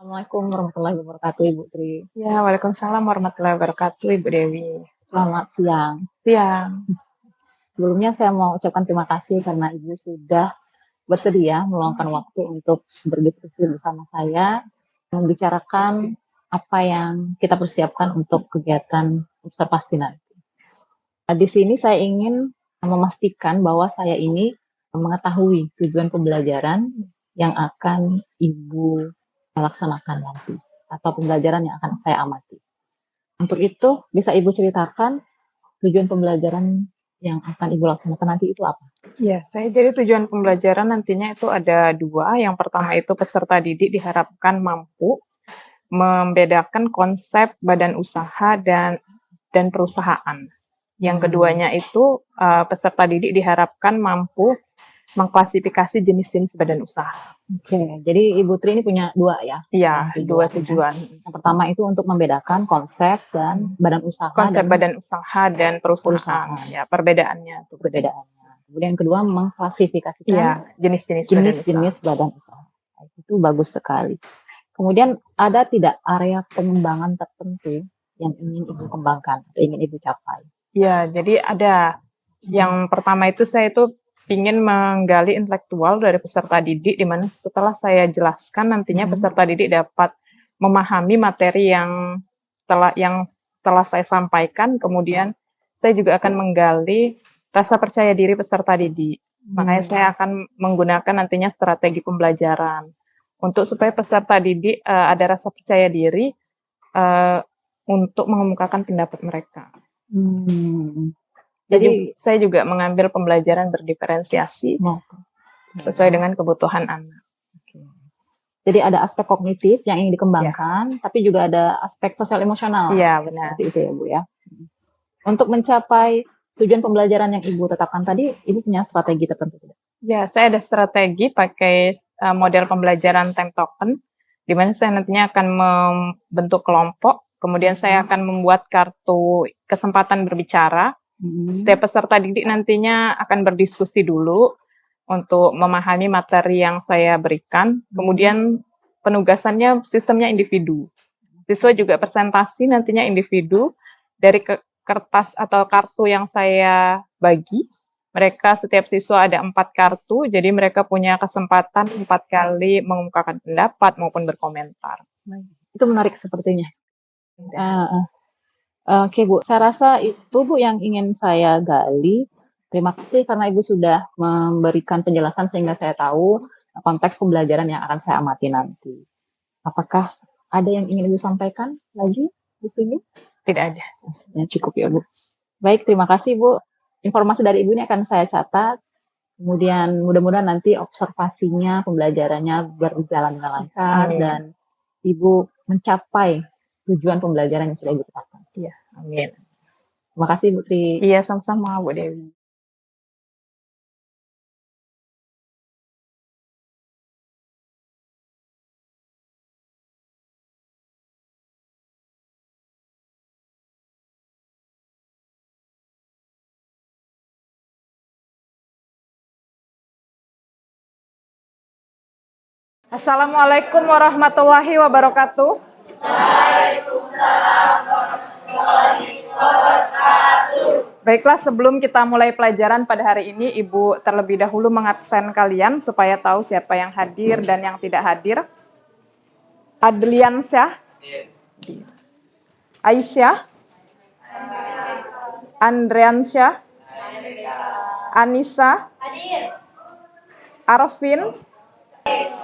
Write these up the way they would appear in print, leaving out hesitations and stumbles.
Assalamualaikum warahmatullahi wabarakatuh, Ibu Tri. Ya, Waalaikumsalam warahmatullahi wabarakatuh, Ibu Dewi. Selamat siang. Siang. Sebelumnya saya mau ucapkan terima kasih karena Ibu sudah bersedia meluangkan waktu untuk berdiskusi bersama saya, membicarakan apa yang kita persiapkan untuk kegiatan observasi nanti. Di sini saya ingin memastikan bahwa saya ini mengetahui tujuan pembelajaran yang akan Ibu laksanakan nanti, atau pembelajaran yang akan saya amati. Untuk itu, bisa Ibu ceritakan tujuan pembelajaran yang akan Ibu laksanakan nanti itu apa? Ya, jadi tujuan pembelajaran nantinya itu ada dua. Yang pertama itu peserta didik diharapkan mampu membedakan konsep badan usaha dan perusahaan. Yang keduanya itu peserta didik diharapkan mampu mengklasifikasi jenis-jenis badan usaha. Oke, jadi Ibu Tri ini punya dua ya? Iya, dua tujuan. Yang pertama itu untuk membedakan konsep dan badan usaha. Konsep badan usaha dan perusahaan. Ya, perbedaannya. Perbedaannya. Kemudian yang kedua mengklasifikasikan jenis-jenis badan usaha. Itu bagus sekali. Kemudian ada tidak area pengembangan tertentu yang ingin Ibu kembangkan atau ingin Ibu capai? Ya, jadi ada. Yang pertama itu saya itu ingin menggali intelektual dari peserta didik, di mana setelah saya jelaskan nantinya peserta didik dapat memahami materi yang telah saya sampaikan. Kemudian saya juga akan menggali rasa percaya diri peserta didik. Makanya saya akan menggunakan nantinya strategi pembelajaran untuk supaya peserta didik ada rasa percaya diri untuk mengemukakan pendapat mereka. Jadi saya juga mengambil pembelajaran berdiferensiasi sesuai dengan kebutuhan anak. Jadi ada aspek kognitif yang ingin dikembangkan, tapi juga ada aspek sosial emosional. Iya, benar. Seperti itu ya, Bu ya. Untuk mencapai tujuan pembelajaran yang Ibu tetapkan tadi, Ibu punya strategi tertentu tidak? Ya, saya ada strategi pakai model pembelajaran time token, di mana saya nantinya akan membentuk kelompok, kemudian saya akan membuat kartu kesempatan berbicara. Setiap peserta didik nantinya akan berdiskusi dulu untuk memahami materi yang saya berikan. Kemudian penugasannya sistemnya individu. Siswa juga presentasi nantinya individu dari kertas atau kartu yang saya bagi. Mereka setiap siswa ada 4 kartu, jadi mereka punya kesempatan 4 kali mengemukakan pendapat maupun berkomentar. Itu menarik sepertinya. Oke Bu, saya rasa itu Bu yang ingin saya gali. Terima kasih karena Ibu sudah memberikan penjelasan sehingga saya tahu konteks pembelajaran yang akan saya amati nanti. Apakah ada yang ingin Ibu sampaikan lagi di sini? Tidak ada. Cukup ya Bu. Baik, terima kasih Bu. Informasi dari Ibu ini akan saya catat. Kemudian mudah-mudahan nanti observasinya, pembelajarannya berjalan dengan lancar dan Ibu mencapai tujuan pembelajaran yang sudah Ibu tetapkan. Iya, amin. Terima kasih Bu Tri. Iya, sama-sama Bu Dewi. Assalamualaikum warahmatullahi wabarakatuh. Waalaikumsalam warahmatullahi wabarakatuh. Baiklah, sebelum kita mulai pelajaran pada hari ini, Ibu terlebih dahulu mengabsen kalian supaya tahu siapa yang hadir dan yang tidak hadir. Adliansyah, Aisyah, Andriansyah, Anissa, Arvin.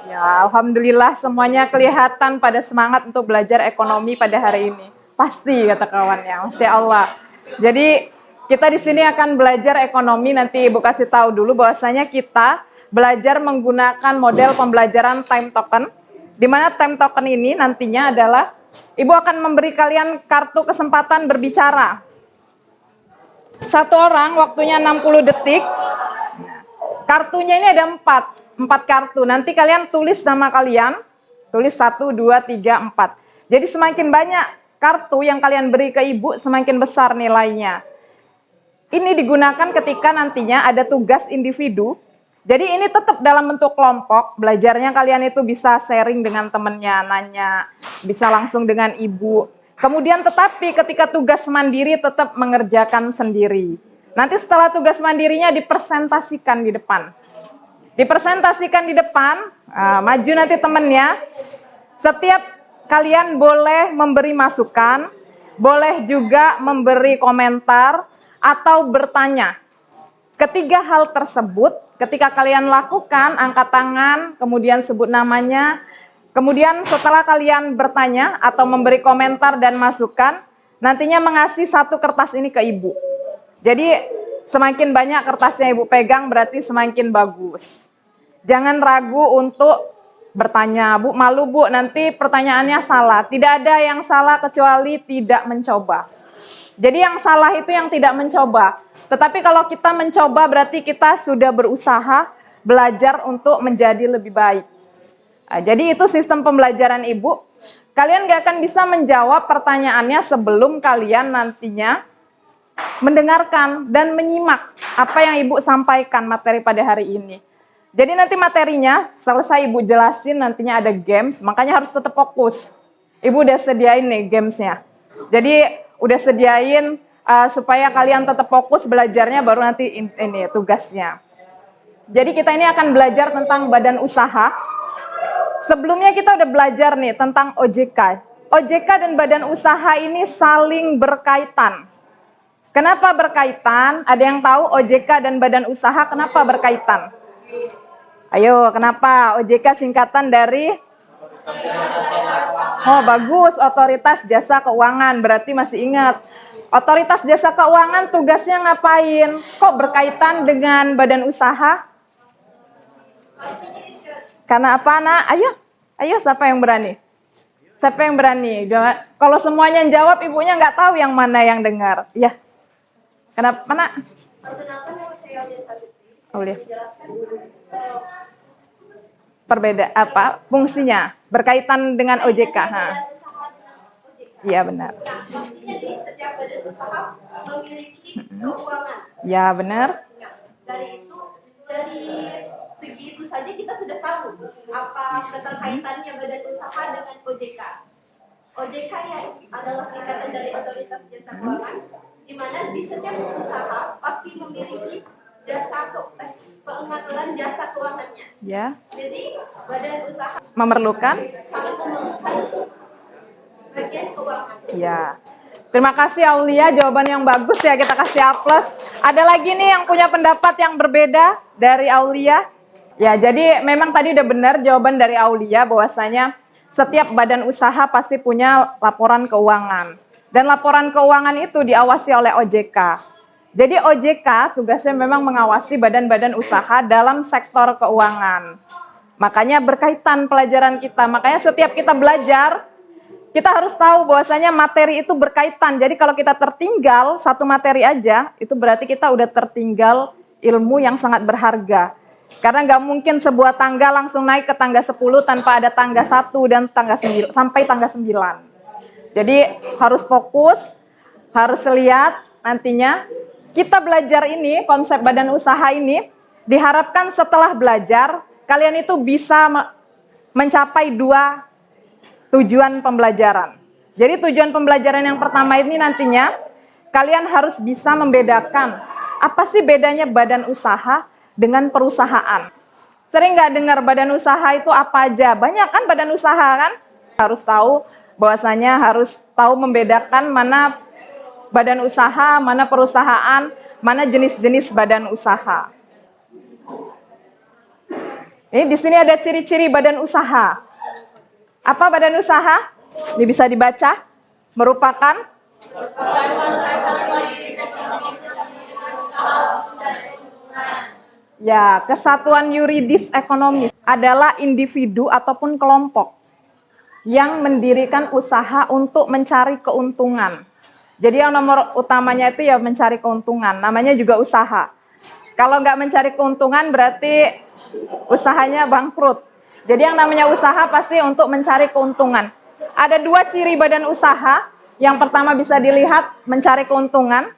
Ya, alhamdulillah semuanya kelihatan pada semangat untuk belajar ekonomi pada hari ini. Pasti kata kawannya, Masya Allah. Jadi kita di sini akan belajar ekonomi. Nanti Ibu kasih tahu dulu bahwasanya kita belajar menggunakan model pembelajaran time token. Di mana time token ini nantinya adalah Ibu akan memberi kalian kartu kesempatan berbicara. Satu orang waktunya 60 detik. Kartunya ini ada 4 kartu. Nanti kalian tulis nama kalian. Tulis 1, 2, 3, 4. Jadi semakin banyak kartu yang kalian beri ke Ibu, semakin besar nilainya. Ini digunakan ketika nantinya ada tugas individu Jadi ini tetap dalam bentuk kelompok, belajarnya kalian itu bisa sharing dengan temennya, nanya, bisa langsung dengan ibu. Kemudian tetapi ketika tugas mandiri tetap mengerjakan sendiri. Nanti setelah tugas mandirinya dipresentasikan di depan. Dipresentasikan di depan, maju nanti temennya. Setiap kalian boleh memberi masukan, boleh juga memberi komentar atau bertanya. Ketiga hal tersebut, ketika kalian lakukan, angkat tangan, kemudian sebut namanya, kemudian setelah kalian bertanya atau memberi komentar dan masukan, nantinya mengasih satu kertas ini ke ibu. Jadi semakin banyak kertasnya ibu pegang berarti semakin bagus. Jangan ragu untuk bertanya, Bu, malu Bu, nanti pertanyaannya salah. Tidak ada yang salah kecuali tidak mencoba. Jadi yang salah itu yang tidak mencoba. Tetapi kalau kita mencoba berarti kita sudah berusaha belajar untuk menjadi lebih baik. Nah, jadi itu sistem pembelajaran ibu. Kalian gak akan bisa menjawab pertanyaannya sebelum kalian nantinya mendengarkan dan menyimak apa yang ibu sampaikan materi pada hari ini. Jadi nanti materinya selesai ibu jelasin, nantinya ada games, makanya harus tetap fokus. Ibu udah sediain nih gamesnya. Jadi udah sediain supaya kalian tetap fokus belajarnya, baru nanti ini tugasnya. Jadi kita ini akan belajar tentang badan usaha. Sebelumnya kita udah belajar nih tentang OJK. OJK dan badan usaha ini saling berkaitan. Kenapa berkaitan? Ada yang tahu OJK dan badan usaha kenapa berkaitan? Ayo, kenapa? OJK singkatan dari? Oh, bagus, Otoritas Jasa Keuangan. Berarti masih ingat. Otoritas Jasa Keuangan tugasnya ngapain? Kok berkaitan dengan badan usaha? Karena apa, Nak? Ayo siapa yang berani? Siapa yang berani? Kalau semuanya yang jawab, ibunya nggak tahu yang mana yang dengar. Ya. Kenapa, Nak? Oh, lihat. Perbeda apa? Fungsinya berkaitan dengan OJK. Iya benar. Pastinya di setiap badan usaha memiliki keuangan. Ya benar. Dari segi itu saja kita sudah tahu apa keterkaitannya badan usaha dengan OJK. OJK ya adalah singkatan dari Otoritas Jasa Keuangan, di mana di setiap usaha pasti memiliki pengaturan jasa keuangannya. Ya. Jadi badan usaha Memerlukan? sangat memerlukan bagian keuangan. Ya. Terima kasih Aulia, jawaban yang bagus ya, kita kasih A+. Ada lagi nih yang punya pendapat yang berbeda dari Aulia? Ya, jadi memang tadi udah benar jawaban dari Aulia bahwasanya setiap badan usaha pasti punya laporan keuangan. Dan laporan keuangan itu diawasi oleh OJK. Jadi OJK tugasnya memang mengawasi badan-badan usaha dalam sektor keuangan. Makanya berkaitan pelajaran kita. Makanya setiap kita belajar, kita harus tahu bahwasanya materi itu berkaitan. Jadi kalau kita tertinggal satu materi aja, itu berarti kita udah tertinggal ilmu yang sangat berharga. Karena nggak mungkin sebuah tangga langsung naik ke tangga 10 tanpa ada tangga 1 dan tangga 9, sampai tangga 9. Jadi harus fokus, harus lihat nantinya. Kita belajar ini, konsep badan usaha ini, diharapkan setelah belajar, kalian itu bisa mencapai 2 tujuan pembelajaran. Jadi tujuan pembelajaran yang pertama ini nantinya, kalian harus bisa membedakan, apa sih bedanya badan usaha dengan perusahaan. Sering nggak dengar badan usaha itu apa aja? Banyak kan badan usaha kan? Harus tahu bahwasanya harus tahu membedakan mana badan usaha, mana perusahaan, mana jenis-jenis badan usaha. Ini di sini ada ciri-ciri badan usaha. Apa badan usaha? Ini bisa dibaca. Merupakan ya, kesatuan yuridis ekonomis adalah individu ataupun kelompok yang mendirikan usaha untuk mencari keuntungan. Jadi yang nomor utamanya itu ya mencari keuntungan, namanya juga usaha. Kalau nggak mencari keuntungan berarti usahanya bangkrut. Jadi yang namanya usaha pasti untuk mencari keuntungan. Ada 2 ciri badan usaha. Yang pertama bisa dilihat mencari keuntungan.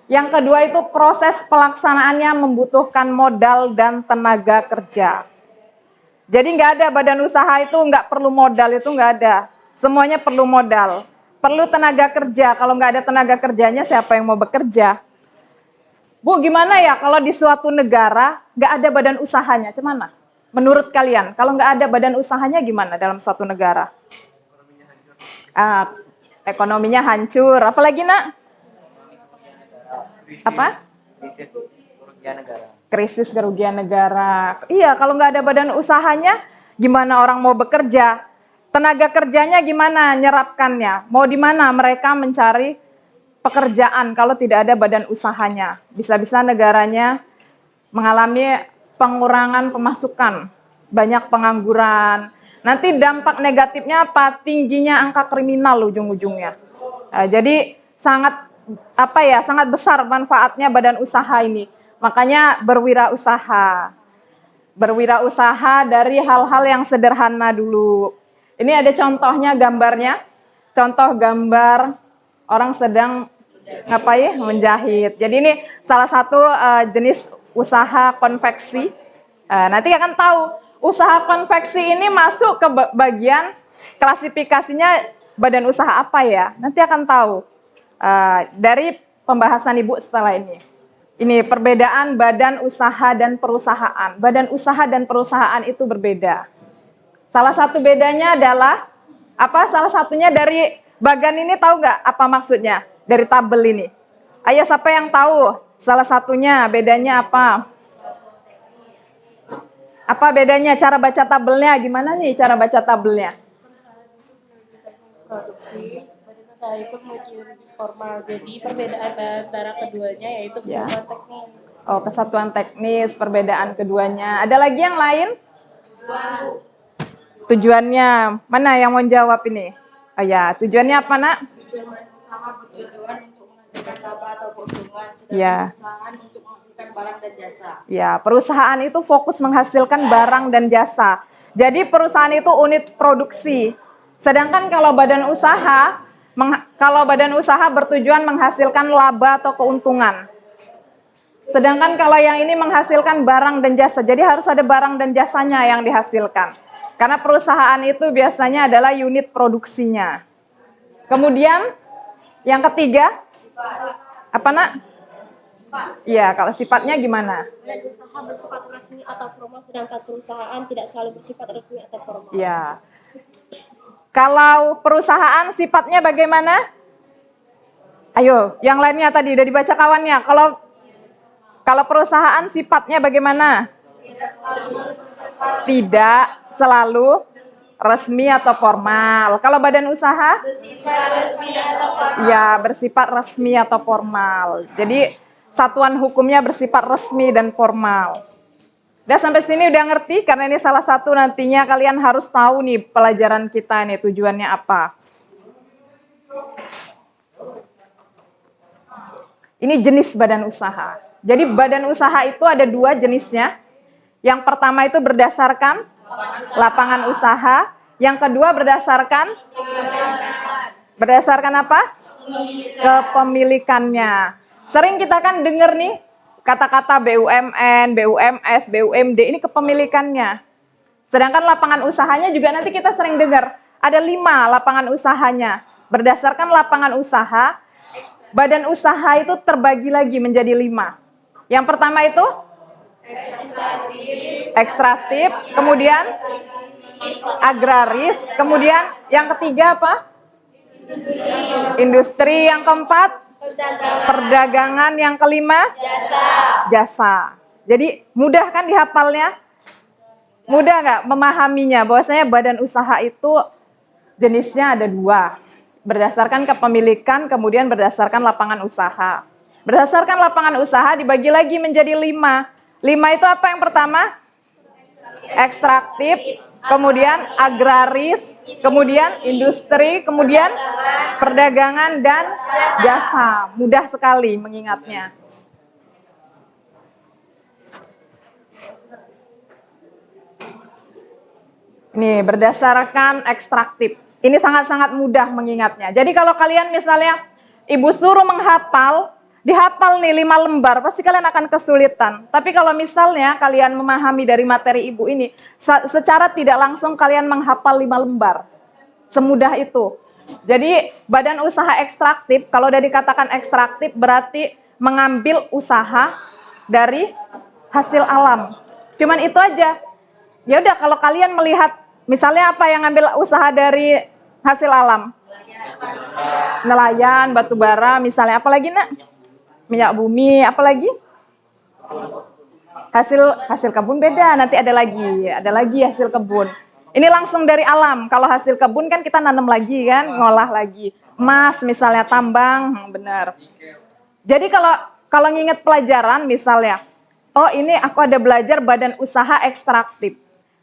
Yang kedua itu proses pelaksanaannya membutuhkan modal dan tenaga kerja. Jadi nggak ada badan usaha itu nggak perlu modal, itu nggak ada. Semuanya perlu modal. Perlu tenaga kerja. Kalau nggak ada tenaga kerjanya, siapa yang mau bekerja? Bu, gimana ya kalau di suatu negara nggak ada badan usahanya? Gimana? Menurut kalian, kalau nggak ada badan usahanya gimana dalam suatu negara? Ekonominya hancur. Apalagi, nak? Apa? Krisis kerugian negara. Iya, kalau nggak ada badan usahanya, gimana orang mau bekerja? Tenaga kerjanya gimana nyerapkannya? Mau di mana mereka mencari pekerjaan kalau tidak ada badan usahanya? Bisa-bisa negaranya mengalami pengurangan pemasukan, banyak pengangguran. Nanti dampak negatifnya apa? Tingginya angka kriminal ujung-ujungnya. Jadi sangat besar manfaatnya badan usaha ini. Makanya berwirausaha. Berwirausaha dari hal-hal yang sederhana dulu. Ini ada contohnya gambarnya. Contoh gambar orang sedang ngapain? Menjahit. Jadi ini salah satu jenis usaha konveksi. Nanti akan tahu usaha konveksi ini masuk ke bagian klasifikasinya badan usaha apa ya. Nanti akan tahu dari pembahasan Ibu setelah ini. Ini perbedaan badan usaha dan perusahaan. Badan usaha dan perusahaan itu berbeda. Salah satu bedanya adalah, salah satunya dari bagan ini tahu nggak apa maksudnya? Dari tabel ini. Ayo siapa yang tahu? Salah satunya bedanya apa? Apa bedanya? Cara baca tabelnya gimana nih cara baca tabelnya? Produksi usaha itu multi yuridis formal. Jadi perbedaan antara keduanya yaitu kesatuan teknis. Oh, kesatuan teknis, perbedaan keduanya. Ada lagi yang lain? Tujuannya. Mana yang mau jawab ini? Oh ya, tujuannya apa, Nak? Tujuan usaha bertujuan untuk menghasilkan laba atau keuntungan, sedangkan Ya. perusahaan untuk menghasilkan barang dan jasa. Ya, perusahaan itu fokus menghasilkan barang dan jasa. Jadi perusahaan itu unit produksi. Sedangkan kalau badan usaha bertujuan menghasilkan laba atau keuntungan. Sedangkan kalau yang ini menghasilkan barang dan jasa. Jadi harus ada barang dan jasanya yang dihasilkan. Karena perusahaan itu biasanya adalah unit produksinya. Kemudian yang ketiga, apa, Nak? Iya, kalau sifatnya gimana? Badan usaha bersifat resmi atau formal, sedangkan perusahaan tidak selalu bersifat resmi atau formal. Iya. Kalau perusahaan sifatnya bagaimana? Ayo, yang lainnya tadi udah dibaca kawannya. Kalau perusahaan sifatnya bagaimana? Tidak selalu resmi atau formal. Kalau badan usaha? Ya, bersifat resmi atau formal. Jadi satuan hukumnya bersifat resmi dan formal. Udah sampai sini udah ngerti? Karena ini salah satu nantinya kalian harus tahu nih pelajaran kita nih tujuannya apa. Ini jenis badan usaha. Jadi badan usaha itu ada dua jenisnya. Yang pertama itu berdasarkan lapangan usaha. Yang kedua berdasarkan apa? Kepemilikannya. Sering kita kan dengar nih kata-kata BUMN, BUMS, BUMD, ini kepemilikannya. Sedangkan lapangan usahanya juga nanti kita sering dengar. Ada 5 lapangan usahanya. Berdasarkan lapangan usaha, badan usaha itu terbagi lagi menjadi 5. Yang pertama itu ekstraktif, kemudian agraris, kemudian yang ketiga apa? Industri, yang keempat perdagangan, yang kelima jasa. Jadi mudah kan dihafalnya? Mudah nggak memahaminya? Bahwasanya badan usaha itu jenisnya ada 2. Berdasarkan kepemilikan, kemudian berdasarkan lapangan usaha. Berdasarkan lapangan usaha dibagi lagi menjadi 5. 5 itu apa yang pertama? Ekstraktif, kemudian agraris, kemudian industri, kemudian perdagangan dan jasa. Mudah sekali mengingatnya. Ini berdasarkan ekstraktif. Ini sangat-sangat mudah mengingatnya. Jadi kalau kalian misalnya ibu suruh menghafal dihafal nih 5 lembar, pasti kalian akan kesulitan. Tapi kalau misalnya kalian memahami dari materi ibu ini, secara tidak langsung kalian menghafal 5 lembar. Semudah itu. Jadi badan usaha ekstraktif, kalau udah dikatakan ekstraktif berarti mengambil usaha dari hasil alam. Cuman itu aja. Ya udah, kalau kalian melihat misalnya apa yang ngambil usaha dari hasil alam? Nelayan, batu bara, misalnya apalagi nak? Minyak bumi, apalagi? Hasil kebun beda, nanti ada lagi hasil kebun. Ini langsung dari alam. Kalau hasil kebun kan kita nanam lagi kan, ngolah lagi. Emas misalnya, tambang, benar. Jadi kalau nginget pelajaran misalnya, oh ini aku ada belajar badan usaha ekstraktif.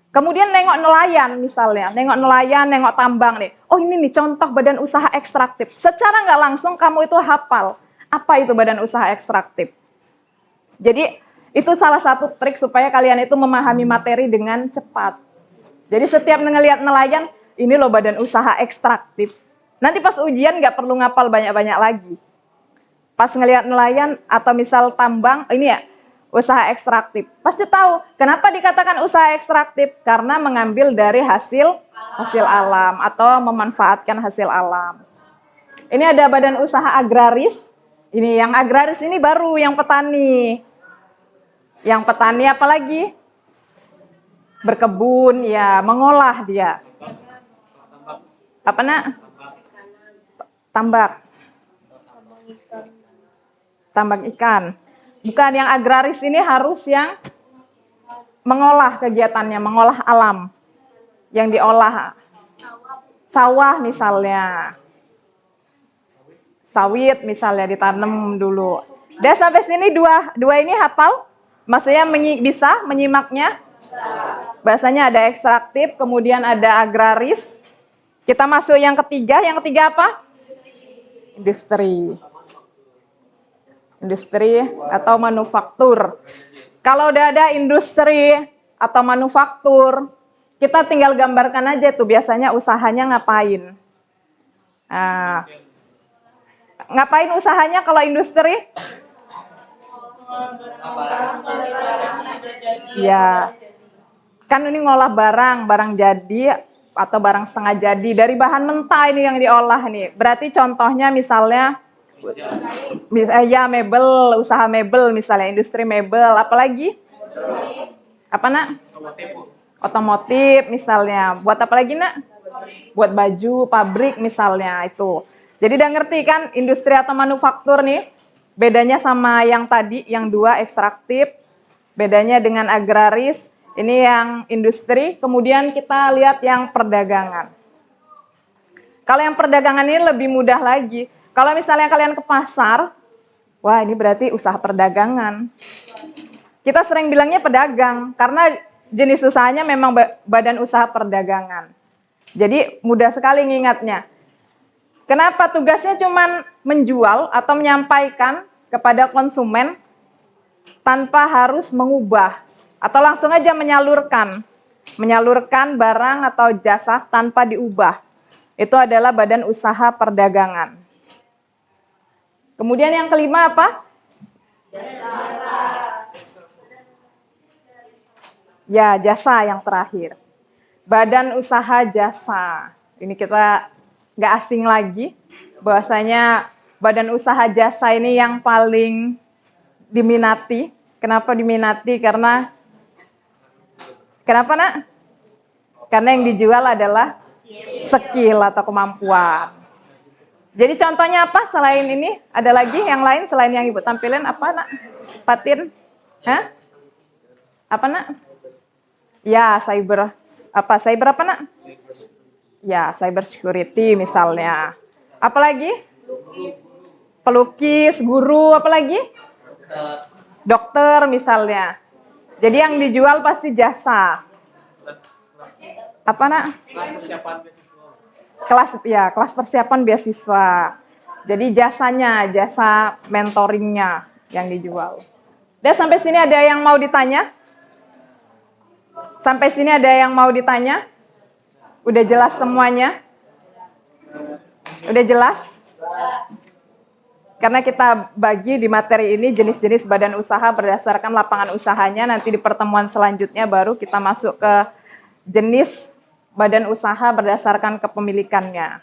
Kemudian nengok nelayan misalnya, nengok tambang nih. Oh ini nih contoh badan usaha ekstraktif. Secara nggak langsung kamu itu hafal apa itu badan usaha ekstraktif. Jadi itu salah satu trik supaya kalian itu memahami materi dengan cepat. Jadi setiap ngelihat nelayan, ini loh badan usaha ekstraktif. Nanti pas ujian nggak perlu ngapal banyak-banyak lagi. Pas ngelihat nelayan atau misal tambang, ini ya usaha ekstraktif. Pasti tahu kenapa dikatakan usaha ekstraktif, karena mengambil dari hasil alam atau memanfaatkan hasil alam. Ini ada badan usaha agraris. Ini yang agraris ini baru yang petani. Yang petani apalagi? Berkebun, ya mengolah dia. Apa nak? Tambang ikan. Bukan, yang agraris ini harus yang mengolah kegiatannya, mengolah alam. Yang diolah. Sawah misalnya. Sawit misalnya ditanam dulu. Dan sampai sini dua ini hafal? Maksudnya bisa menyimaknya? Bahasanya ada ekstraktif, kemudian ada agraris. Kita masuk yang ketiga apa? Industri atau manufaktur. Kalau udah ada industri atau manufaktur, kita tinggal gambarkan aja tuh biasanya usahanya ngapain. Nah, ngapain usahanya kalau industri? Ya, kan ini ngolah barang jadi atau barang setengah jadi dari bahan mentah ini yang diolah nih. Berarti contohnya misalnya ya mebel, usaha mebel misalnya, industri mebel, apalagi? Apa nak? Otomotif misalnya. Buat apa lagi nak? Buat baju, pabrik misalnya itu. Jadi udah ngerti kan industri atau manufaktur nih? Bedanya sama yang tadi, yang dua ekstraktif, bedanya dengan agraris. Ini yang industri, kemudian kita lihat yang perdagangan. Kalau yang perdagangan ini lebih mudah lagi. Kalau misalnya kalian ke pasar, wah ini berarti usaha perdagangan. Kita sering bilangnya pedagang, karena jenis usahanya memang badan usaha perdagangan. Jadi mudah sekali ngingatnya. Kenapa tugasnya cuma menjual atau menyampaikan kepada konsumen tanpa harus mengubah. Atau langsung aja menyalurkan barang atau jasa tanpa diubah. Itu adalah badan usaha perdagangan. Kemudian yang kelima apa? Jasa. Ya, jasa yang terakhir. Badan usaha jasa. Ini kita nggak asing lagi. Bahwasanya badan usaha jasa ini yang paling diminati. Kenapa diminati? Kenapa nak? Karena yang dijual adalah skill atau kemampuan. Jadi contohnya apa selain ini? Ada lagi yang lain selain yang ibu tampilin apa nak? Patin? Hah? Apa nak? Ya cyber apa nak? Ya cyber security misalnya. Apalagi? Pelukis, guru, apalagi? Dokter misalnya. Jadi yang dijual pasti jasa. Apa nak? Kelas persiapan beasiswa. Jadi jasanya, jasa mentoringnya yang dijual. Dan sampai sini ada yang mau ditanya? Sampai sini ada yang mau ditanya? Udah jelas semuanya? Udah jelas? Karena kita bagi di materi ini jenis-jenis badan usaha berdasarkan lapangan usahanya, nanti di pertemuan selanjutnya baru kita masuk ke jenis badan usaha berdasarkan kepemilikannya.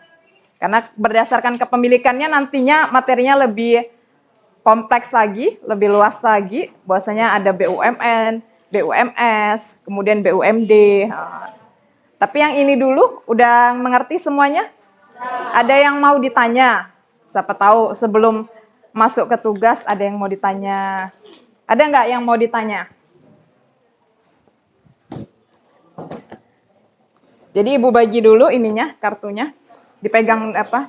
Karena berdasarkan kepemilikannya nantinya materinya lebih kompleks lagi, lebih luas lagi, bahwasanya ada BUMN, BUMS, kemudian BUMD. Tapi yang ini dulu, udah mengerti semuanya? Ada yang mau ditanya? Siapa tahu sebelum masuk ke tugas ada yang mau ditanya. Ada nggak yang mau ditanya? Jadi Ibu bagi dulu ininya, kartunya. Dipegang apa?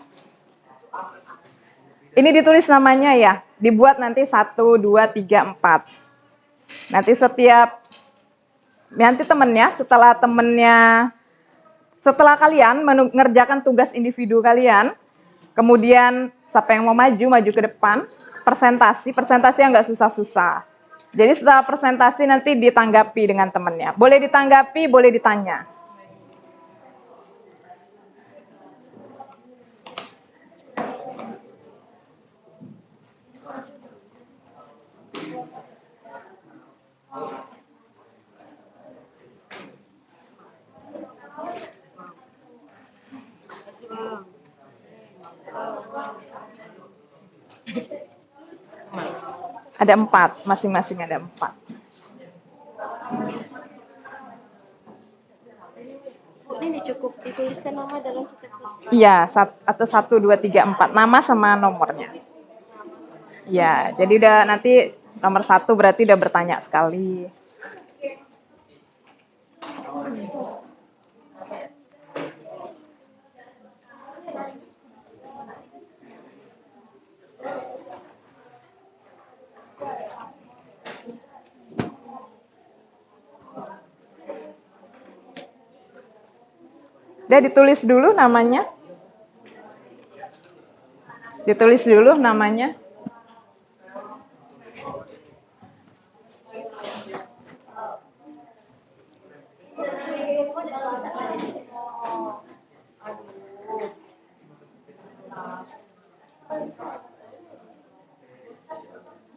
Ini ditulis namanya ya. Dibuat nanti 1, 2, 3, 4. Nanti temennya, setelah kalian mengerjakan tugas individu kalian, kemudian siapa yang mau maju ke depan, presentasi yang nggak susah-susah. Jadi setelah presentasi nanti ditanggapi dengan temennya. Boleh ditanggapi, boleh ditanya. Ada 4, masing-masing ada 4. Bu, ini cukup dituliskan nama dalam setiap kertas. Iya, atau 1, 2, 3, 4. Nama sama nomornya. Iya, jadi udah nanti nomor 1 berarti udah bertanya sekali. Udah ditulis dulu namanya. Ditulis dulu namanya.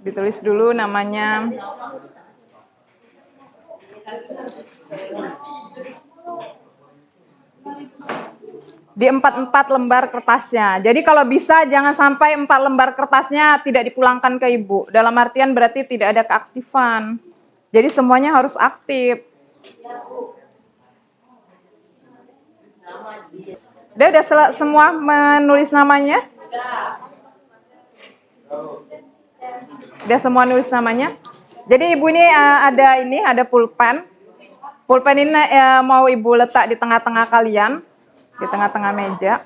Ditulis dulu namanya. Di 4 lembar kertasnya. Jadi kalau bisa jangan sampai 4 lembar kertasnya tidak dipulangkan ke Ibu. Dalam artian berarti tidak ada keaktifan. Jadi semuanya harus aktif. Udah semua menulis namanya? Udah semua nulis namanya? Jadi Ibu ini ada pulpen. Pulpen ini mau Ibu letak di tengah-tengah kalian. Di tengah-tengah meja.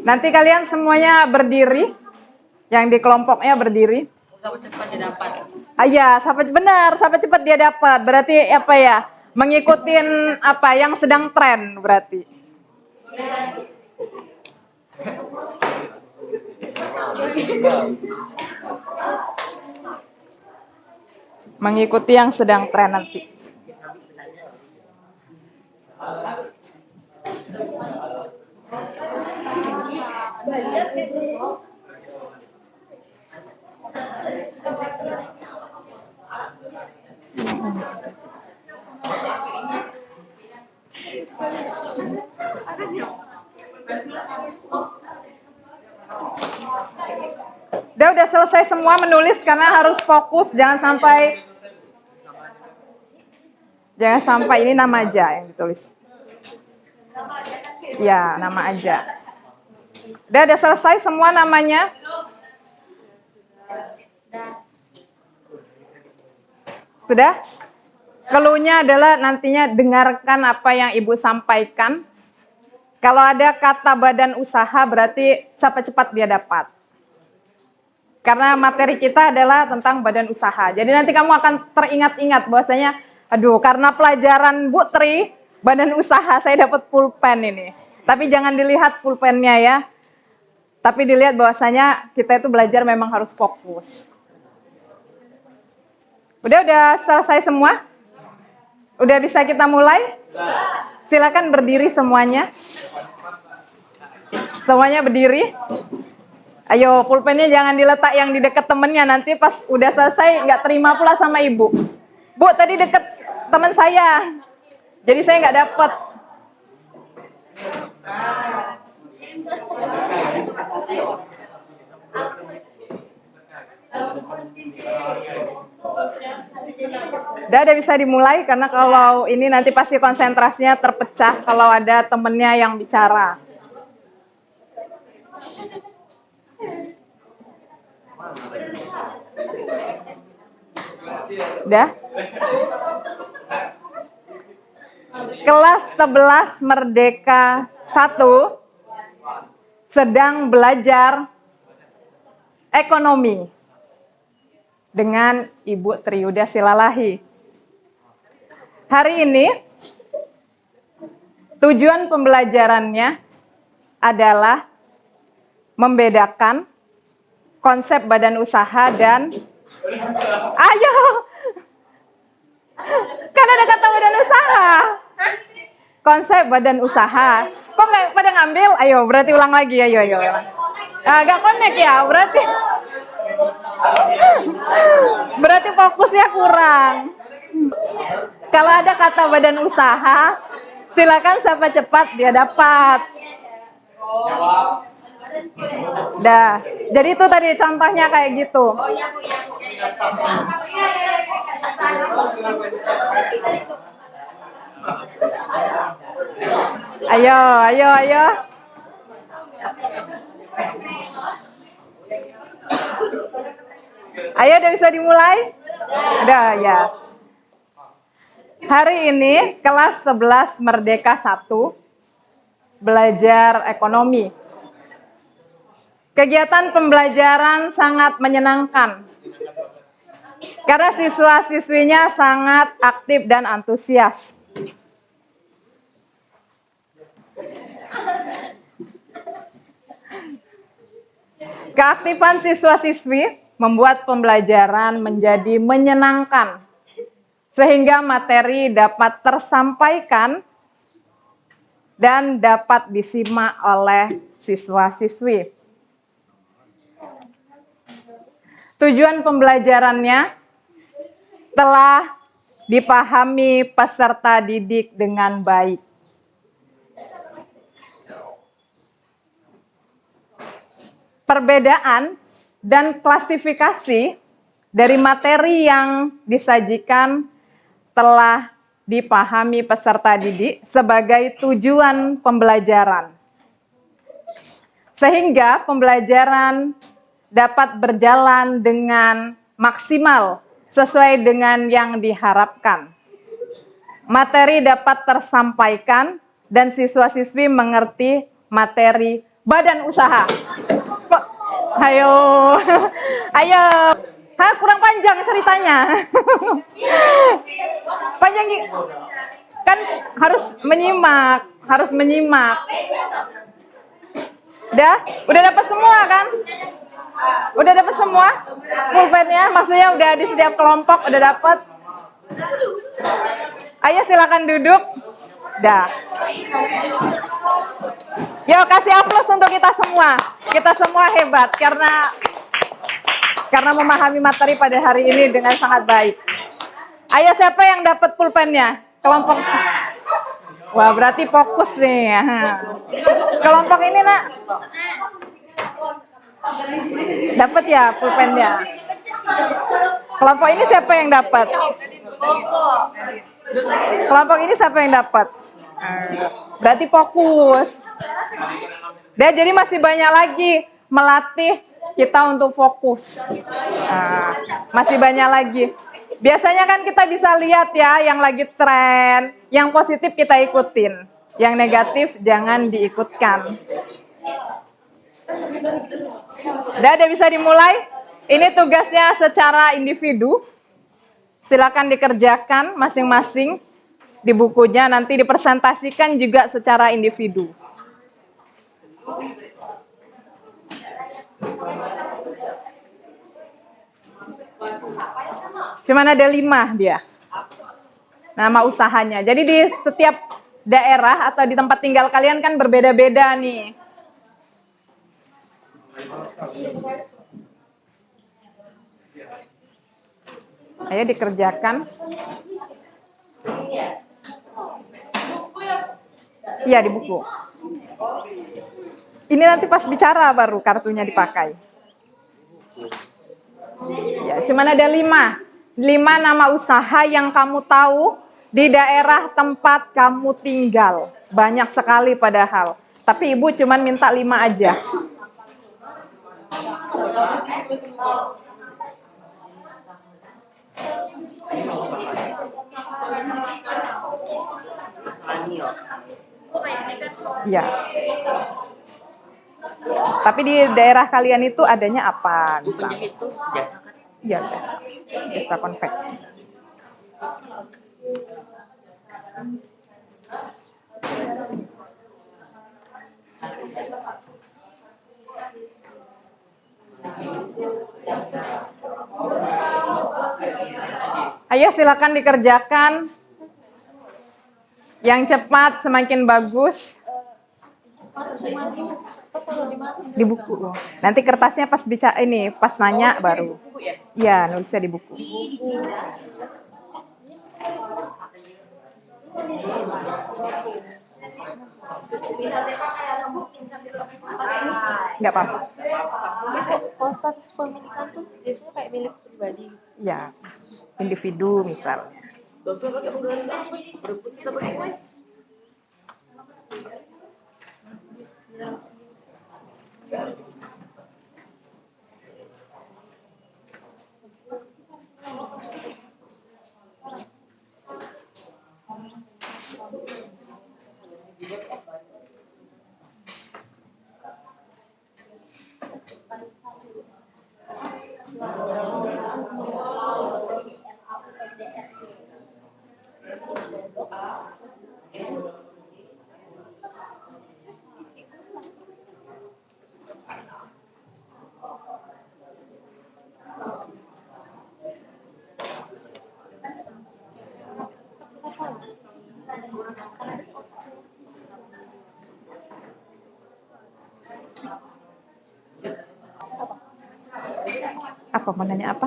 Nanti kalian semuanya berdiri. Yang di kelompoknya berdiri. Sampai cepat didapat. Iya, sampai cepat dia dapat. Berarti apa ya? Mengikutin apa yang sedang tren berarti. Mengikuti yang sedang tren nanti. Udah selesai semua menulis karena harus fokus, jangan sampai ini nama aja yang ditulis. Ya, nama aja. Udah selesai semua namanya? Sudah? Keluhnya adalah nantinya dengarkan apa yang Ibu sampaikan. Kalau ada kata badan usaha berarti sampai cepat dia dapat. Karena materi kita adalah tentang badan usaha. Jadi nanti kamu akan teringat-ingat bahwasanya, aduh karena pelajaran Bu Tri, badan usaha saya dapat pulpen ini. Tapi jangan dilihat pulpennya ya. Tapi dilihat bahwasanya kita itu belajar memang harus fokus. Udah selesai semua? Udah bisa kita mulai? Silakan berdiri semuanya. Semuanya berdiri. Ayo, pulpennya jangan diletak yang di dekat temennya. Nanti pas udah selesai nggak terima pula sama ibu. Bu, tadi deket teman saya. Jadi saya nggak dapat. Udah bisa dimulai karena kalau ini nanti pasti konsentrasinya terpecah kalau ada temennya yang bicara. Udah? Kelas 11 Merdeka 1 sedang belajar ekonomi dengan Ibu Triuda Silalahi. Hari ini tujuan pembelajarannya adalah membedakan konsep badan usaha dan ayo, kan ada kata badan usaha. Konsep badan usaha. Kok nggak pada ngambil? Ayo, berarti ulang lagi. Ayo. Agak connect ya, berarti fokusnya kurang. Kalau ada kata badan usaha, silakan siapa cepat dia dapat. Dah. Jadi itu tadi contohnya kayak gitu. Ayo. Ayo, udah bisa dimulai? Udah ya. Hari ini kelas 11 Merdeka 1 belajar ekonomi. Kegiatan pembelajaran sangat menyenangkan. Karena siswa-siswinya sangat aktif dan antusias. Keaktifan siswa-siswi membuat pembelajaran menjadi menyenangkan, sehingga materi dapat tersampaikan dan dapat disimak oleh siswa-siswi. Tujuan pembelajarannya telah dipahami peserta didik dengan baik. Perbedaan dan klasifikasi dari materi yang disajikan telah dipahami peserta didik sebagai tujuan pembelajaran. Sehingga pembelajaran dapat berjalan dengan maksimal sesuai dengan yang diharapkan. Materi dapat tersampaikan dan siswa-siswi mengerti materi badan usaha. Ayo. Kurang panjang ceritanya. Panjang kan harus menyimak. Udah dapat semua kan? Udah dapat semua? Pulpennya maksudnya udah di setiap kelompok udah dapat? Ayo silakan duduk. Dah. Yuk kasih aplaus untuk kita semua. Kita semua hebat karena memahami materi pada hari ini dengan sangat baik. Ayo siapa yang dapat pulpennya? Kelompok. Wah, berarti fokus nih. Kelompok ini, Nak. Dapat ya pulpennya? Kelompok ini siapa yang dapat? Kelompok ini siapa yang dapat? Berarti fokus. Jadi masih banyak lagi melatih kita untuk fokus. Masih banyak lagi. Biasanya kan kita bisa lihat ya yang lagi tren, yang positif kita ikutin, yang negatif jangan diikutkan. Udah bisa dimulai? Ini tugasnya secara individu. Silakan dikerjakan masing-masing di bukunya, nanti dipresentasikan juga secara individu. Cuman ada 5 dia. Nama usahanya. Jadi di setiap daerah atau di tempat tinggal kalian kan berbeda-beda nih. Ayo dikerjakan. Iya, di buku. Ini nanti pas bicara baru kartunya dipakai. Ya, cuman ada 5. 5 nama usaha yang kamu tahu di daerah tempat kamu tinggal. Banyak sekali padahal. Tapi Ibu cuman minta 5 aja. Ya. Tapi di daerah kalian itu adanya apa? Penjahit itu jasa kan? Iya, jasa. Jasa konveksi. Ayo silakan dikerjakan. Yang cepat semakin bagus. Di buku. Nanti kertasnya pas bicara ini, pas nanya baru. Iya, nulisnya di buku. Nggak apa-apa. Kalau status pemilikan tuh biasanya kayak milik pribadi. Ya, individu misalnya. Apa mau nanya apa?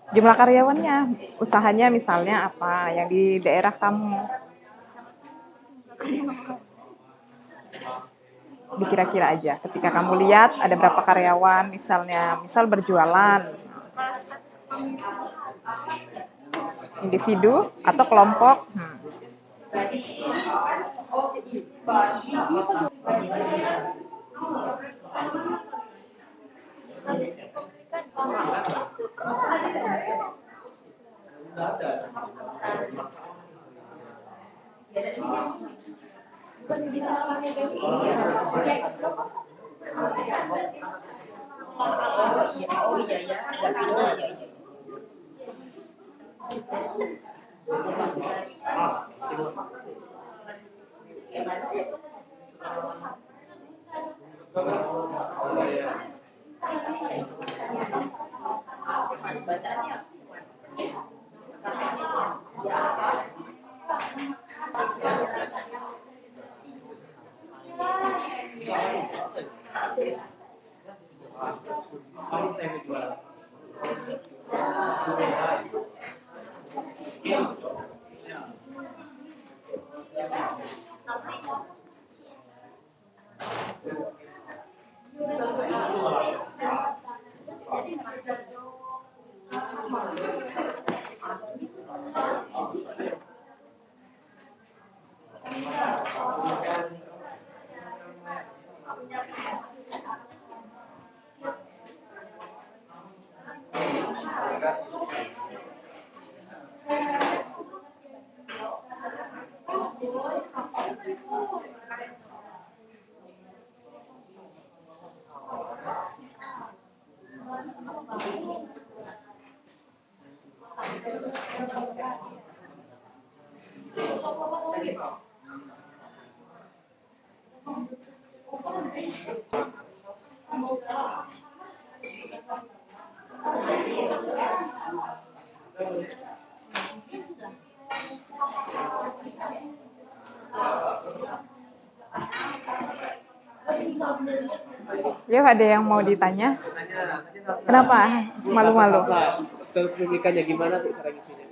Jumlah karyawannya, usahanya misalnya apa yang di daerah kamu? Dikira-kira aja. Ketika kamu lihat ada berapa karyawan, misal berjualan, individu atau kelompok. Yuk, ada yang mau ditanya? Kenapa? Malu-malu? Terus pemilikannya gimana tuh cara ngisinya?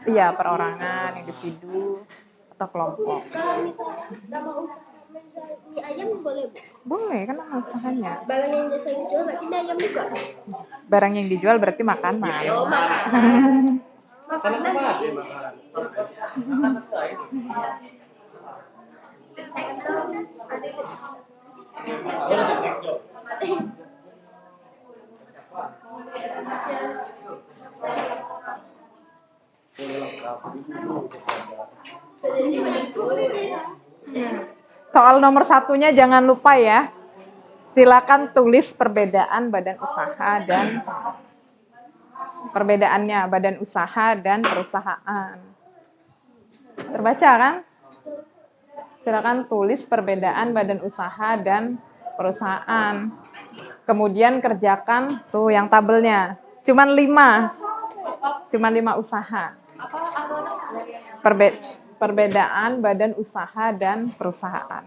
Iya, perorangan, individu, atau kelompok. Kalau misalnya nama usaha menjual mie ayam boleh, Bu? Boleh, kan nama usahanya. Barang yang biasa dijual berarti mie ayam juga? Barang yang dijual berarti makanan. Oh, makanan. Karena apa ada makanan? Soal nomor satunya jangan lupa ya. Silakan tulis perbedaan badan usaha dan perbedaannya badan usaha dan perusahaan. Terbaca kan? Silakan tulis perbedaan badan usaha dan perusahaan. Kemudian kerjakan tuh yang tabelnya. Cuman 5 usaha. Perbedaan badan usaha dan perusahaan.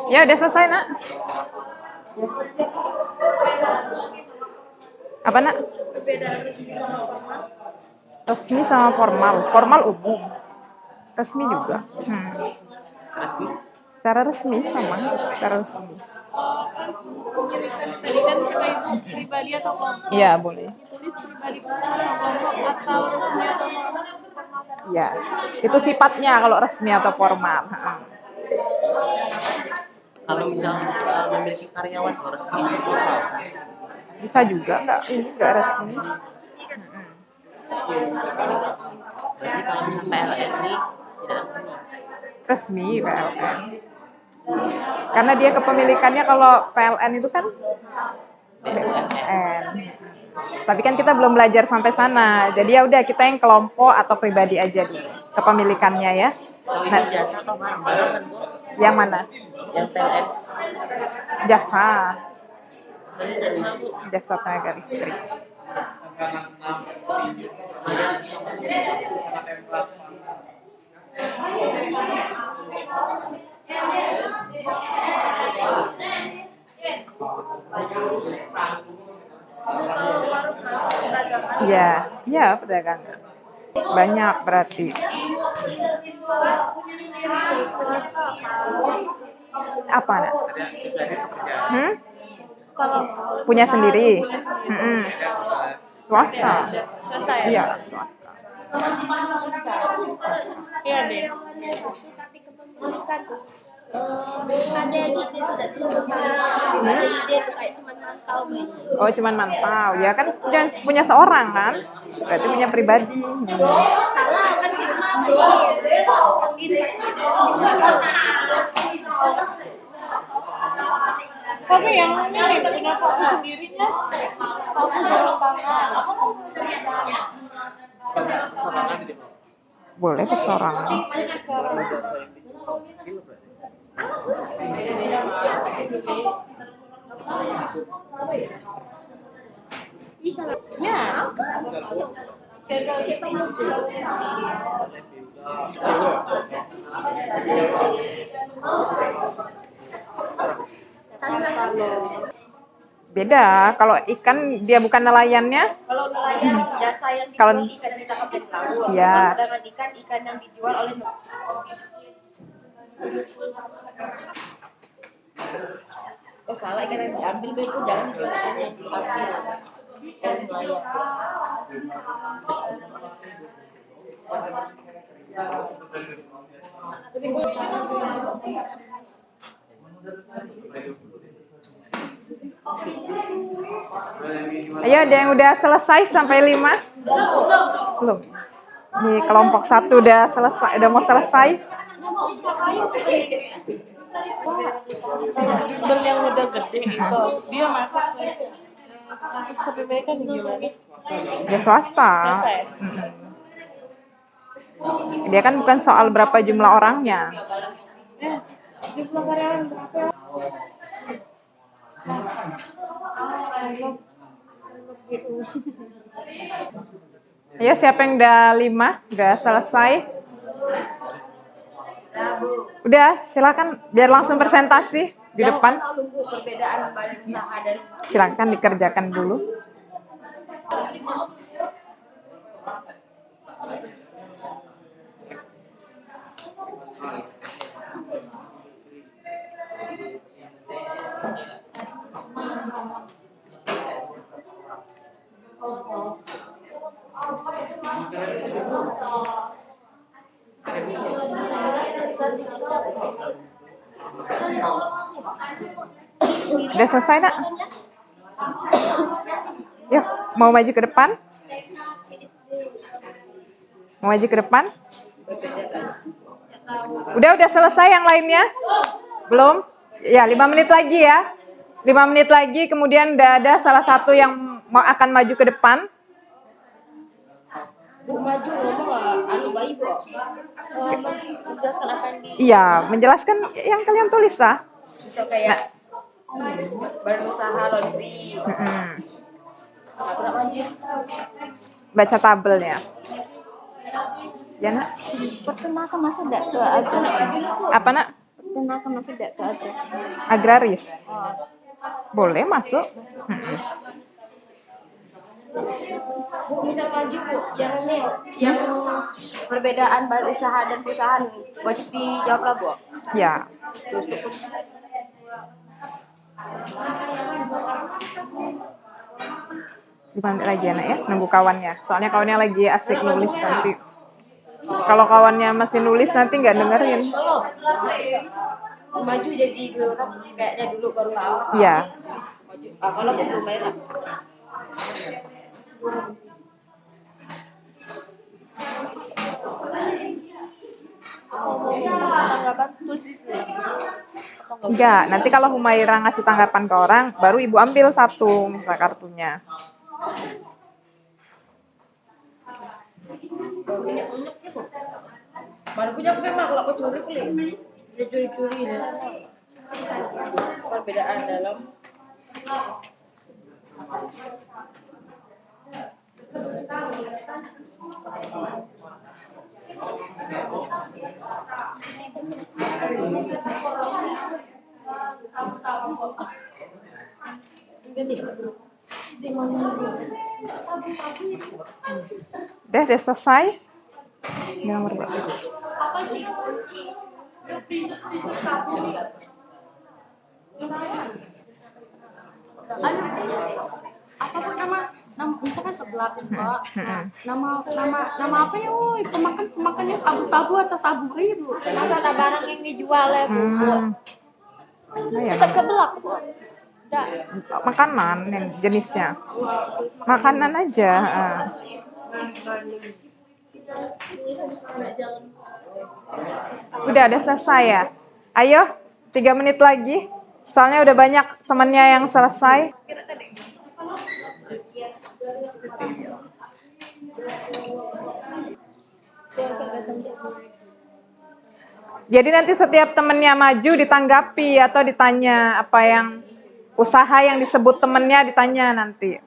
Ya udah selesai, Nak. Apa, Nak? Resmi sama formal. Formal umum. Resmi juga. Secara resmi sama. Secara resmi. Tadi kan kita itu pribadi atau kelompok. Iya, boleh. Tulis pribadi atau kelompok atau resmi atau formal. Ya, itu sifatnya kalau resmi atau formal. Kalau misalnya memiliki karyawan harus Bisa juga nggak resmi. berarti kalau misalnya PLN ini tidak resmi. Resmi PLN. Karena dia kepemilikannya kalau PLN itu kan BUMN. Tapi kan kita belum belajar sampai sana. Jadi ya udah kita yang kelompok atau pribadi aja dulu kepemilikannya ya. Kalau Nah, itu jasa atau barang kan, Bu? yang mana? Yang PLN Jasa. jasa, Bu. Jasa tenaga listrik. Iya, iya perdagangan. Banyak berarti. Apa, Nak? Hmm? Kalau Punya sendiri? punya sendiri. Mm-mm. Swasta? Swasta ya? Iya, swasta. Iya deh. Tapi kepemilikan tuh ada yang dia tidak tunjuk dia tuh kayak cuma mantau gitu. Oh, cuman mantau. Ya kan punya seorang kan? Berarti punya pribadi. Salah kan di rumah begini. tapi yang ini punya fokus sendirinya fokus dalam tangan Boleh perseorangan. ya Beda. Kalau ikan dia bukan nelayannya. Kalau nelayan jasa yang Kalau- dijual ikan ditangkap dari laut. Iya. Sedangkan ikan yang dijual oleh oh salah ikan yang diambil itu jangan dijual ikan yang diambil dari nelayan. Ayo, ada yang udah selesai sampai 5? Belum. Di kelompok 1 udah selesai, udah mau selesai. Bel yang udah gede itu dia masak status kepemilikan gimana? Ya swasta. Swasta ya? Dia kan bukan soal berapa jumlah orangnya. Jumlah karyawan berapa? Ayo, siapa yang udah 5? Udah selesai? Udah, silakan biar langsung presentasi di depan. Tunggu perbedaan badan usaha dan Silakan dikerjakan dulu. Udah selesai, Nak? Yuk, mau maju ke depan? Mau maju ke depan? Udah selesai yang lainnya? Belum? Ya, 5 menit lagi ya. 5 menit lagi, kemudian udah ada salah satu yang akan maju ke depan. Bu maju ngomong anu bayi Bu. Menjelaskan apa yang di Iya, menjelaskan yang kalian tulis lah. misal kayak badan usaha laundry. Baca tabelnya. Ya, Nak? pertenakan masuk tidak ke agraris Apa, Nak? pertenakan masuk tidak ke agraris Agraris. Boleh masuk. Bu misal maju Bu, yang ini yang perbedaan badan usaha dan perusahaan wajib dijawab lah Bu. Ya. Dipanggil lagi anak ya, nunggu kawannya. Soalnya kawannya lagi asik nulis nanti. Kalau kawannya masih nulis nanti nggak dengerin. Maju jadi 2 orang kayaknya dulu baru tahu. Iya. Maju. Kalau Bu belum merah. tanggapan tulis di sini Enggak, nanti kalau Humaira ngasih tanggapan ke orang, baru ibu ambil satu misal kartunya. Baru punya aku memang kalau aku curi beli. Dia curi-curi ya. Perbedaan dalam Udah selesai. Ini nomor berapa? Apapun nama misalkan sebelah Mbak. Nah, nama apa ya? Woi, pemakannya sabu-sabu atau sabu itu. Masa ada barang yang dijual ya, Bu. Nah, ya, Sebelah, Bu. Udah. makanan yang jenisnya. Makanan aja. Udah selesai ya. Ayo, 3 menit lagi. Soalnya udah banyak temannya yang selesai. Jadi nanti setiap temennya maju ditanggapi atau ditanya apa yang usaha yang disebut temennya ditanya nanti.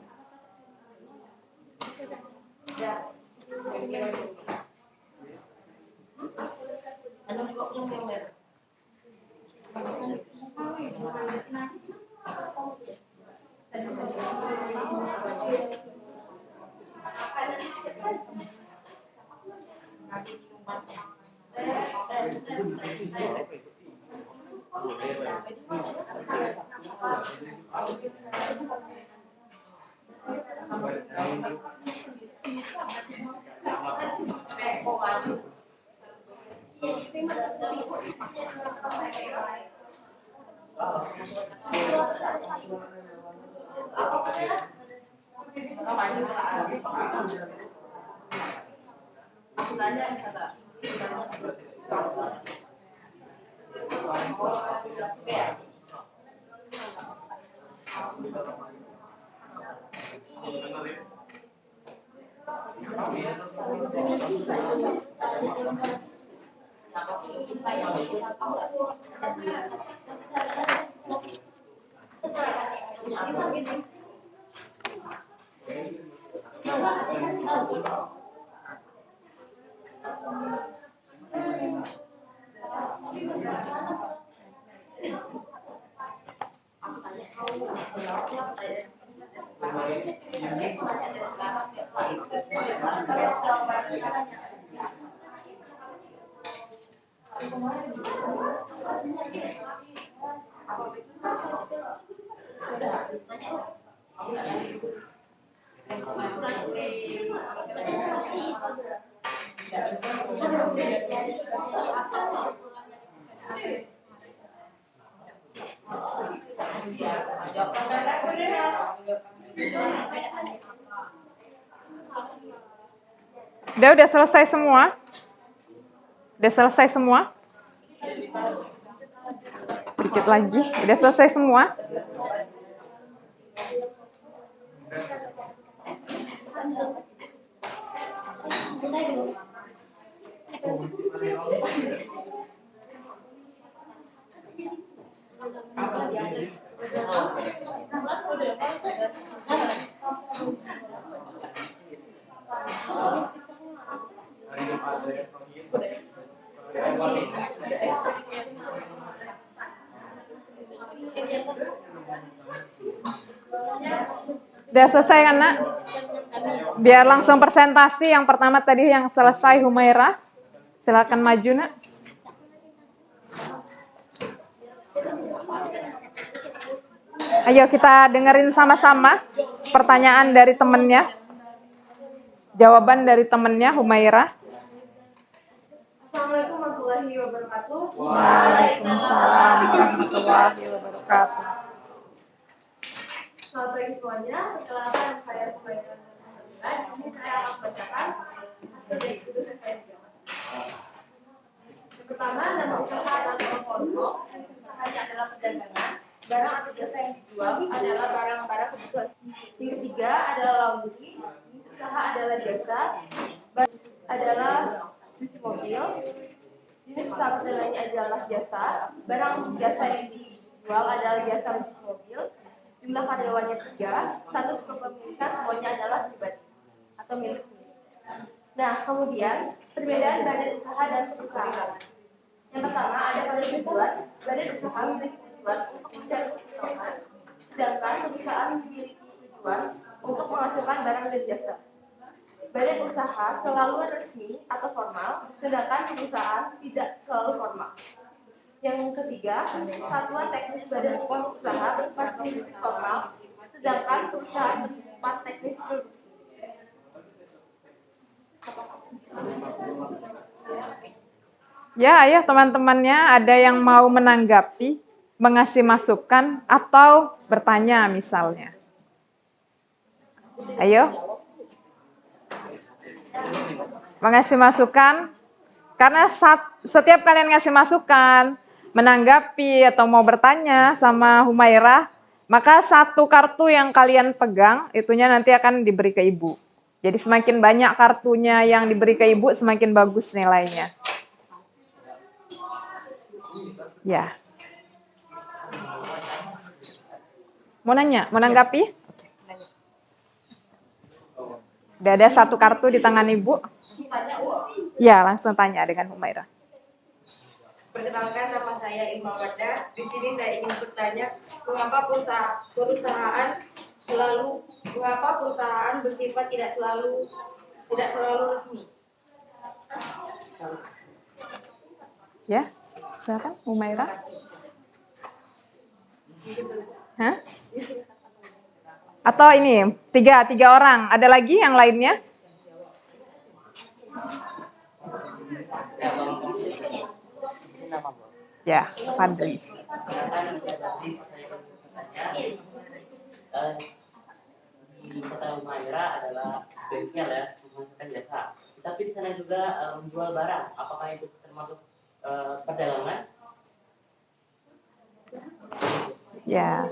Udah selesai semua? Udah selesai semua? Dikit lagi. Udah selesai semua? Udah selesai kan, Nak? Biar langsung presentasi. Yang pertama tadi yang selesai Humaira. Silakan maju, Nak. Ayo kita dengerin sama-sama pertanyaan dari temennya. Jawaban dari temennya Humaira. Assalamualaikum warahmatullahi wabarakatuh. Waalaikumsalam warahmatullahi wabarakatuh. Selamat pagi semuanya. Perkenalkan saya Humaira. Di sini saya akan membacakan hasil dari studi saya dijawab. Yang pertama, nama usaha adalah kelompok. Usahanya adalah perdagangan. Barang atau jasa yang dijual adalah barang-barang kebutuhan. Yang ketiga adalah laundry. Usaha adalah jasa. Barang adalah cuci mobil. Jenis usaha perdagangannya adalah jasa. Barang jasa yang dijual adalah jasa cuci mobil. Jumlah karyawannya 3. Status kepemilikan semuanya adalah pribadi atau milik. Nah, kemudian perbedaan badan usaha dan perusahaan. Yang pertama ada pada tujuan, badan usaha memiliki tujuan untuk mencari keuntungan, sedangkan perusahaan memiliki tujuan untuk menghasilkan barang dan jasa. Badan usaha selalu resmi atau formal, sedangkan perusahaan tidak selalu formal. Yang ketiga, satuan teknis badan usaha bersifat formal, sedangkan perusahaan bersifat teknis produksi. Ya, ayo teman-temannya ada yang mau menanggapi, mengasih masukan, atau bertanya misalnya. Ayo. Mengasih masukan, karena setiap kalian ngasih masukan, menanggapi, atau mau bertanya sama Humairah, maka satu kartu yang kalian pegang, itunya nanti akan diberi ke ibu. Jadi semakin banyak kartunya yang diberi ke ibu, semakin bagus nilainya. Ya. Mau nanya? Mau nanggapi? Udah ada satu kartu di tangan ibu. Ya, langsung tanya dengan Humairah. Perkenalkan, nama saya Irma Wada. Di sini saya ingin bertanya, mengapa perusahaan bersifat tidak selalu resmi? Ya, silakan Humairah. Hah? Atau ini, tiga orang. Ada lagi yang lainnya? Ya, Fadli. Di kota Humairah adalah bengkel ya, menghasilkan jasa. Tapi di sana juga menjual barang. Apakah itu termasuk perdagangan? Ya.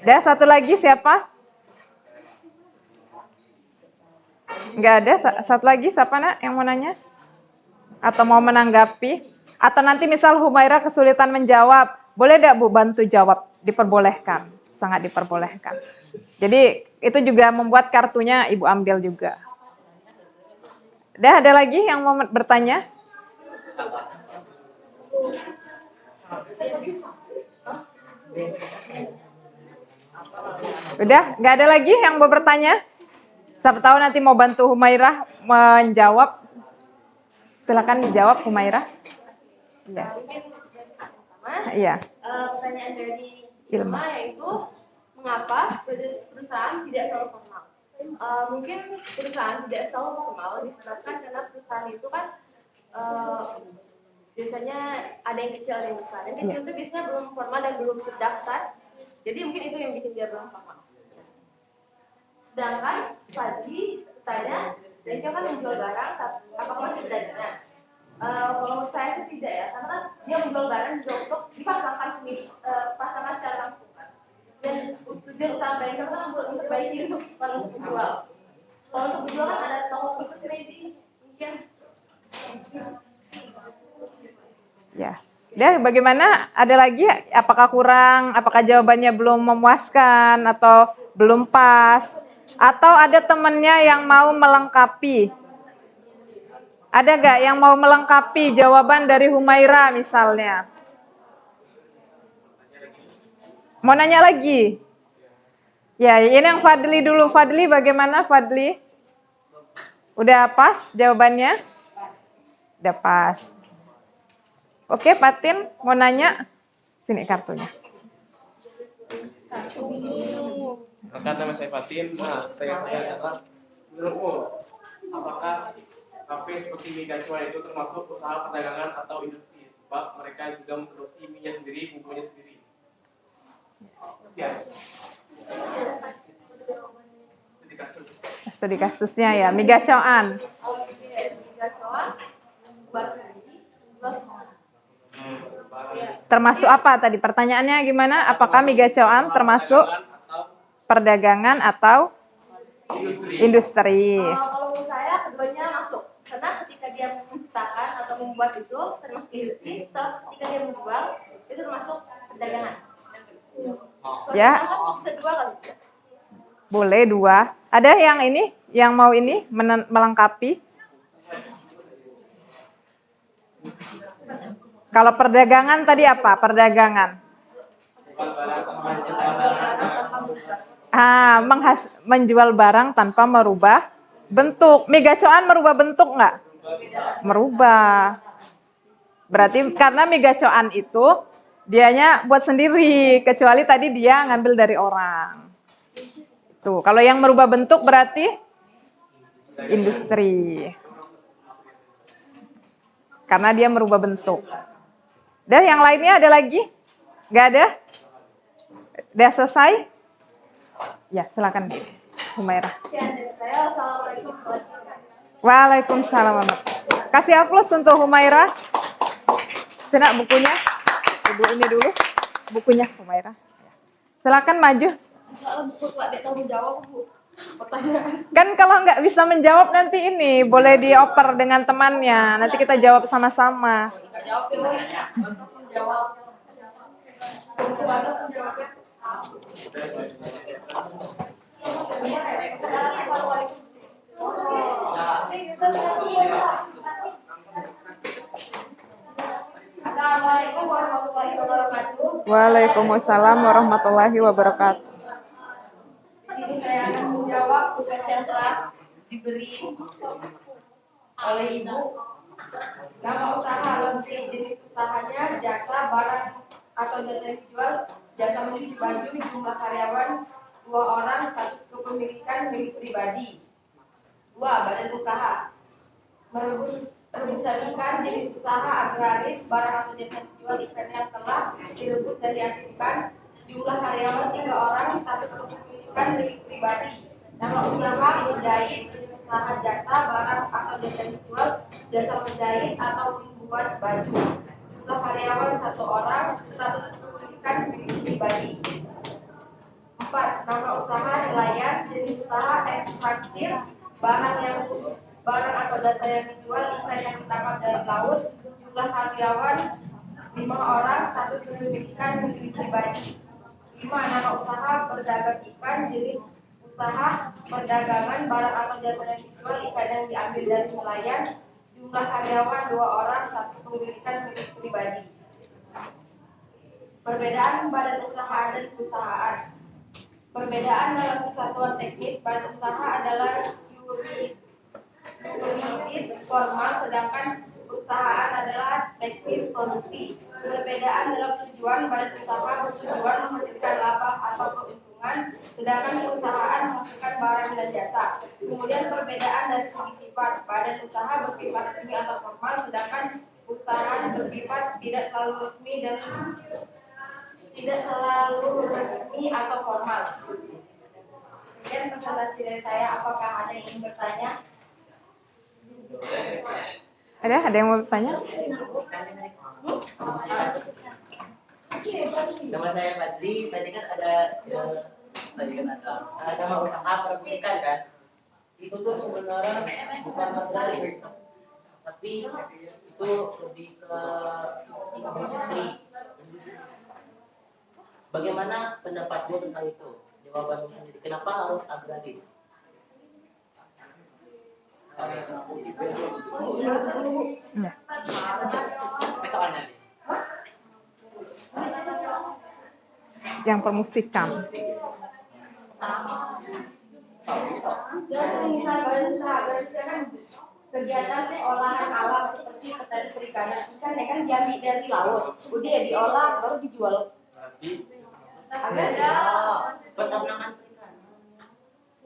Ada satu lagi siapa? Enggak ada. Satu lagi siapa nak yang mau nanya? Atau mau menanggapi? Atau nanti misal Humairah kesulitan menjawab, boleh tidak Bu bantu jawab? Diperbolehkan, sangat diperbolehkan. Jadi itu juga membuat kartunya Ibu ambil juga. Ada lagi yang mau bertanya? Udah, nggak ada lagi yang mau bertanya? Siapa tahu nanti mau bantu Humairah menjawab. Silakan dijawab Humairah. Iya. Iya. Pertanyaan dari Ilma yaitu mengapa perusahaan tidak selalu formal? Mungkin perusahaan tidak selalu formal disebabkan karena perusahaan itu kan biasanya ada yang kecil ada yang besar. Yang kecil itu biasanya belum formal dan belum terdaftar. Jadi mungkin itu yang bikin dia belum formal. Sedangkan tadi tanya, mereka kan menjual barang, apakah masih perdagangan? Kalau menurut saya itu tidak ya, karena kan dia menjual barang juga untuk dipasangkan sendiri, pasangkan secara langsung kan. Dan tujuan utama bengkel kan untuk baik untuk menjual. Kalau untuk menjual kan ada toko khusus maybe mungkin. Ya. Dan bagaimana? Ada lagi? Apakah kurang? Apakah jawabannya belum memuaskan atau belum pas? Atau ada temannya yang mau melengkapi? Ada nggak yang mau melengkapi jawaban dari Humairah misalnya? Mau nanya lagi? Ya, ini yang Fadli dulu. Fadli bagaimana Fadli? Udah pas jawabannya? Udah pas. Oke, Fatin mau nanya? Sini kartunya. Nama saya Fatin. Nah, saya adalah menurutmu, apakah kafe seperti mie gacuan itu termasuk usaha perdagangan atau industri? Sebab mereka juga memproduksi mie sendiri, bumbunya sendiri. Ya. Studi kasusnya ya, mie gacoan. Termasuk apa tadi? Pertanyaannya gimana? Apakah mie gacoan termasuk perdagangan atau industri? Kalau menurut saya keduanya masuk. Karena ketika dia menciptakan atau membuat itu termasuk industri, ketika dia menjual itu termasuk perdagangan. Ya. Bisa dua kali. Boleh 2. Ada yang ini, yang mau ini melengkapi? Kalau perdagangan tadi apa? Perdagangan. Menjual barang tanpa merubah bentuk. Mie gacoan merubah bentuk nggak? Merubah. Berarti karena mie gacoan itu dianya buat sendiri, kecuali tadi dia ngambil dari orang. Tuh, kalau yang merubah bentuk berarti industri. Karena dia merubah bentuk. Dan yang lainnya ada lagi? Nggak ada? Udah selesai? Ya, silakan Humairah. Waalaikumsalam. Kasih aplaus untuk Humairah. Sini bukunya. Ibu ini dulu. Bukunya Humairah. Silakan maju. Kan kalau nggak bisa menjawab nanti ini boleh dioper dengan temannya. Nanti kita jawab sama-sama. Assalamualaikum warahmatullahi wabarakatuh. Waalaikumsalam warahmatullahi wabarakatuh. Di sini saya akan menjawab tugas yang telah diberi oleh Ibu. Nama usaha laundry, jenis usahanya jasa, barang atau jasa yang dijual, jasa mencuci baju, jumlah karyawan 2 orang, status kepemilikan milik pribadi. 2. Badan usaha. Rebusan ikan, jenis usaha agraris, barang atau jasa yang dijual ikan yang telah direbus dan diasinkan, jumlah karyawan 3 orang, status kepemilikan milik pribadi. Nama usaha menjahit, jenis usaha jasa, barang atau jasa yang dijual, jasa menjahit atau membuat baju. Jumlah karyawan 1 orang, status kepemilikan milik pribadi. 4. Nama usaha nelayan, jenis usaha ekstraktif, barang atau jasa yang dijual ikan yang ditangkap dari laut. Jumlah karyawan 5 orang, status kepemilikan milik pribadi. 5. Nama usaha berdagang ikan, jenis usaha perdagangan barang atau jasa yang dijual ikan yang diambil dari nelayan. Jumlah karyawan 2 orang, status kepemilikan milik pribadi. Perbedaan badan usaha dan perusahaan. Perbedaan dalam kesatuan teknis, badan usaha adalah yuridis formal, sedangkan perusahaan adalah teknis produksi. Perbedaan dalam tujuan, badan usaha bertujuan menghasilkan laba atau keuntungan, sedangkan perusahaan menghasilkan barang dan jasa. Kemudian perbedaan dari segi sifat, badan usaha bersifat resmi atau formal, sedangkan perusahaan bersifat tidak selalu resmi atau formal. Kemudian presentasi dari saya, apakah ada yang ingin bertanya? Ada yang mau bertanya? Nama saya Fadli. Tadi kan ada nama usaha permusikan kan? Itu tuh sebenarnya bukan agraris, tapi itu lebih ke industri. Bagaimana pendapatmu tentang itu? Jawabanmu sendiri. Kenapa harus agraris? Yang permusikan. Jadi misal badan usaha agraris kan kegiatan olahan alam seperti petani perikanan, ikan ya kan diambil dari laut, udah ya diolah baru dijual. Ada peternakan perikanan.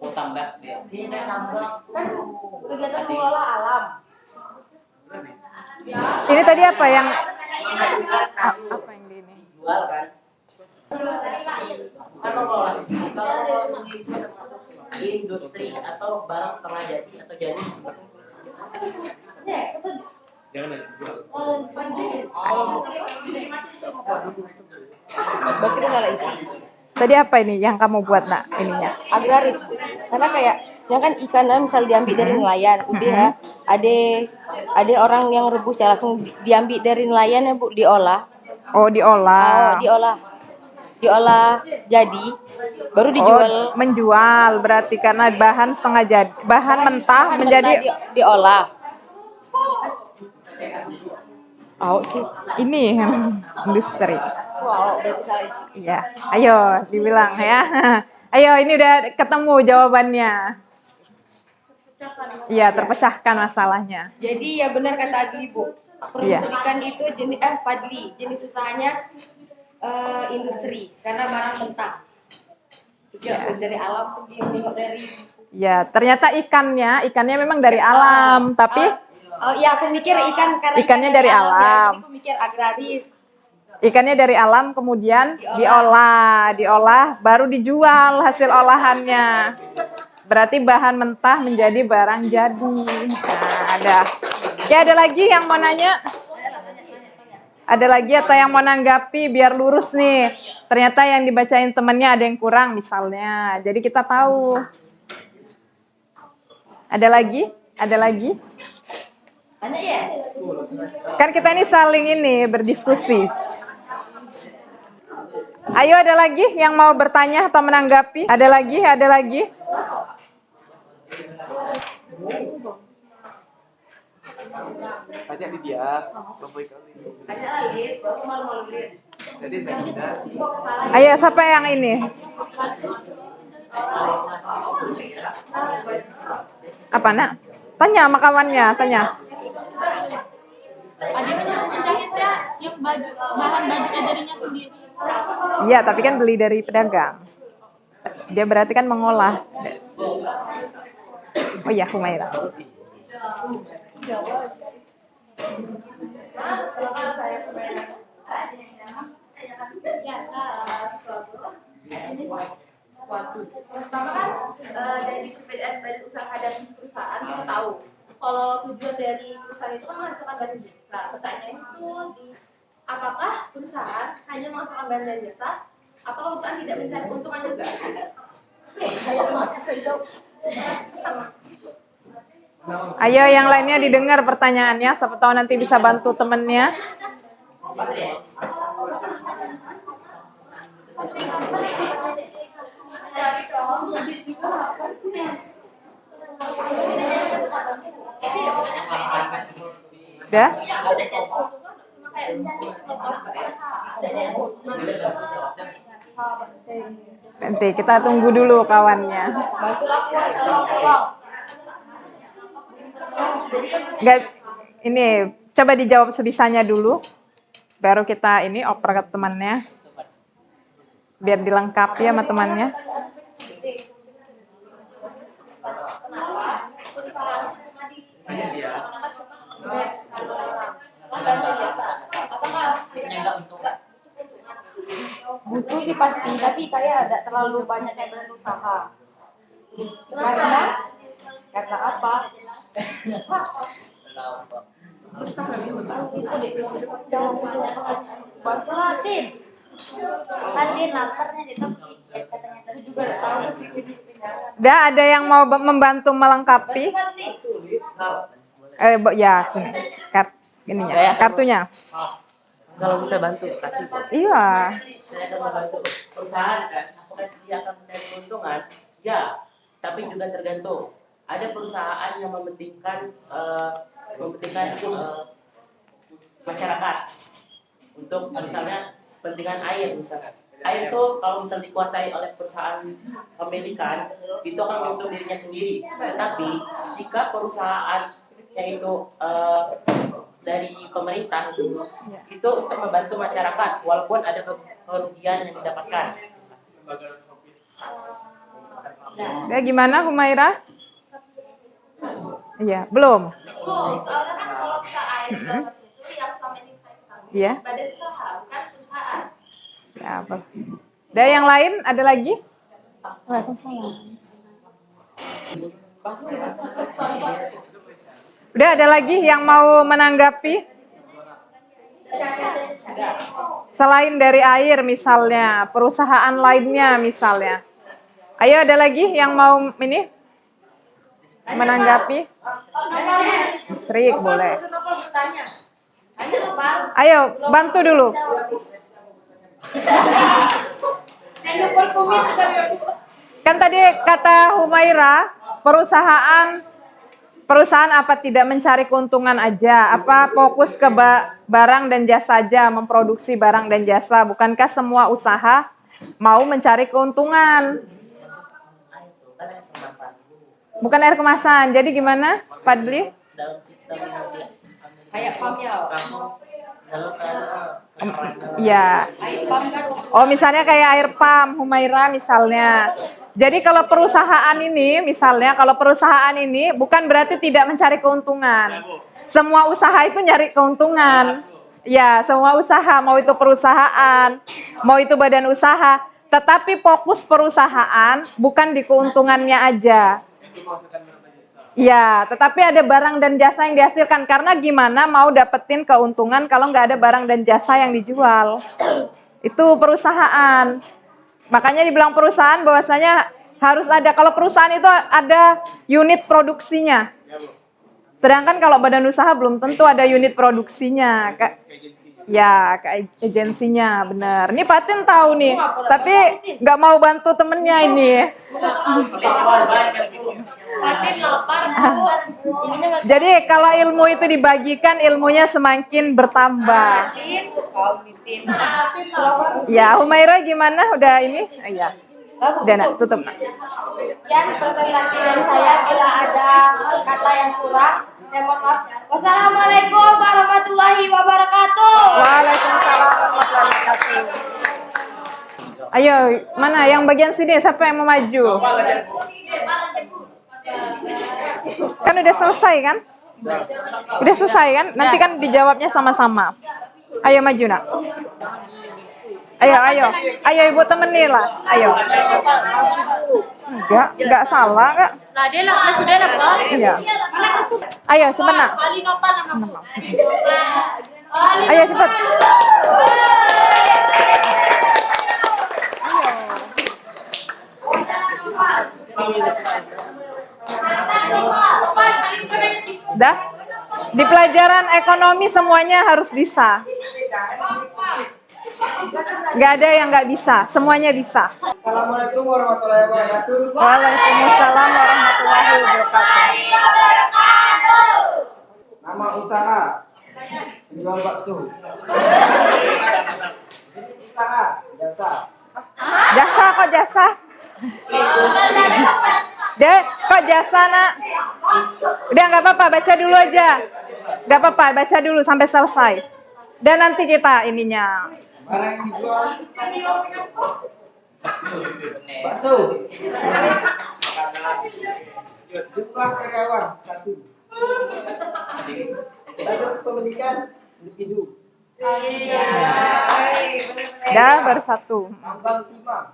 Oh tambah dia. Ini tambah. Kan kegiatan mengolah alam. Ini tadi apa yang di ini? Jual kan? Kalau sendiri itu industri atau barang setengah jadi atau jadi seperti itu. Berarti salah isi. Tadi apa ini yang kamu buat nak ininya? Agraris, Bu. Karena kayak yang kan ikannya misal diambil dari nelayan, udah ya. Ada orang yang rebus ya langsung diambil dari nelayan ya Bu, diolah. Oh diolah. Diolah. diolah jadi, baru dijual. Oh, menjual berarti karena bahan setengah jadi, bahan mentah menjadi Diolah. oh sih ini industri. Wow, berarti salah isi. Iya, ayo dibilang ya. Ayo ini udah ketemu jawabannya. Iya, terpecahkan masalahnya. Jadi ya benar kata Adli, Bu. Iya. Produksi ikan itu Fadli, jenis usahanya industri karena barang mentah. Tidak dari alam sendiri, tengok dari. Ya, ternyata ikannya memang dari alam, tapi oh iya, aku mikir ikan karena ikannya dari alam. Ya, jadi aku mikir agraris. Ikannya dari alam kemudian diolah, baru dijual hasil olahannya. Berarti bahan mentah menjadi barang jadi. Nah, ada. Ya, ada lagi yang mau nanya? Ada lagi atau yang mau nanggapi biar lurus nih. Ternyata yang dibacain temennya ada yang kurang misalnya. Jadi kita tahu. Ada lagi? Ada lagi? Banyak ya? Kan kita ini saling ini berdiskusi. Ayo, ada lagi yang mau bertanya atau menanggapi? Ada lagi? Ada lagi? Tanya di dia. Banyak lagi, baru malu-malu lihat. Jadi saya tidak. Ayo, siapa yang ini? Apa, Nak? Tanya sama kawannya, tanya. Ada yang menjahitnya yang baju bahan bajunya darinya sendiri. Iya, tapi kan beli dari pedagang. Dia berarti kan mengolah. Oh iya, Humaira. Pertama kan dari perbedaan badan usaha dan perusahaan kita tahu kalau tujuan dari perusahaan itu kan menghasilkan bahan dan jasa. Pertanyaan itu apakah perusahaan hanya menghasilkan bahan dan jasa atau perusahaan tidak mencari keuntungan juga? Ayo, yang lainnya didengar pertanyaannya. Siapa tahu nanti bisa bantu temennya. Udah? Nanti kita tunggu dulu kawannya. Enggak, ini coba dijawab sebisanya dulu. Baru kita ini oper ke temannya. Biar dilengkapi sama temannya. Butuh sih pasti, tapi kayak ada terlalu banyak yang berusaha. Karena apa? Bantu Latin. Latin laparnya itu katanya tadi juga ada tahu. Udah, ada yang mau membantu melengkapi? Ya, sini. Kartunya. Kalau bisa bantu, kasih. Iya. Saya akan membantu perusahaan kan, apakah dia akan mencari keuntungan? Ya, tapi juga tergantung. Ada perusahaan yang mementingkan masyarakat untuk misalnya kepentingan air misalnya. Air itu kalau misalnya dikuasai oleh perusahaan pemilikan itu akan menguntungkan dirinya sendiri. Tetapi jika perusahaan yaitu dari pemerintah itu untuk membantu masyarakat walaupun ada kerugian yang didapatkan. Ya, gimana Humaira? Iya, belum. Soalnya kan kalau kita air itu yang selama ini saya ketahui Iya. badan usaha bukan perusahaan. Ya, apa? Ada yang lain? Ada lagi? Udah, ada lagi yang mau menanggapi? Selain dari air misalnya, perusahaan lainnya misalnya. Ayo, ada lagi yang mau ini menanggapi? Listrik boleh. Ayo, bantu dulu. Kan tadi kata Humaira, perusahaan apa tidak mencari keuntungan aja, apa fokus ke barang dan jasa aja, memproduksi barang dan jasa. Bukankah semua usaha mau mencari keuntungan? Bukan air kemasan. Jadi gimana, Fadli? Dalam sistem Kayak pam ya. dalam Iya. Air pam kan. Oh, misalnya kayak air pam, Humaira misalnya. Jadi kalau perusahaan ini, misalnya kalau perusahaan ini bukan berarti tidak mencari keuntungan. Semua usaha itu nyari keuntungan. Ya, semua usaha, mau itu perusahaan, mau itu badan usaha. Tetapi fokus perusahaan bukan di keuntungannya aja. Ya, tetapi ada barang dan jasa yang dihasilkan. Karena gimana mau dapetin keuntungan kalau nggak ada barang dan jasa yang dijual. Itu perusahaan. Makanya dibilang perusahaan bahwasanya harus ada. Kalau perusahaan itu ada unit produksinya. Sedangkan kalau badan usaha belum tentu ada unit produksinya. Ya, ke agensinya, benar. Ini Fatin tahu nih, tapi nggak mau bantu temennya ini. Patin lapar. Jadi kalau ilmu itu dibagikan, ilmunya semakin bertambah. Kau nitin. Ya, Humaira gimana? Udah ini? Iya. Udah nak, tutup nak. Sekian presentasi dari saya. Bila ada kata yang kurang, saya mohon maaf. Wassalamualaikum warahmatullahi wabarakatuh. Waalaikumsalam warahmatullahi wabarakatuh. Ayo, mana yang bagian sini? Siapa yang mau maju? Kan udah selesai kan? Udah selesai kan? Nanti kan dijawabnya sama-sama. Ayo maju nak. Ayo ibu temenin lah. Ayo. Enggak salah kak. Nah, dia lah sudah dapat. Iya. Ayo cepet nak. Ali Nopal nama. Ayo cepet. Dah. Di pelajaran ekonomi semuanya harus bisa. Nggak ada yang nggak bisa, semuanya bisa. Assalamualaikum warahmatullahi wabarakatuh. Waalaikumsalam warahmatullahi wabarakatuh. Nama usaha jual bakso. Jenis usaha jasa. Jasa kok jasa? Deh, kok jasa nak? Udah nggak apa-apa, baca dulu aja. Nggak apa-apa, baca dulu sampai selesai. Dan nanti kita ininya. Barang yang dijual bakso. Jumlah karyawan 1. Status kepemilikan individu. Dah baru satu. Tambang timah.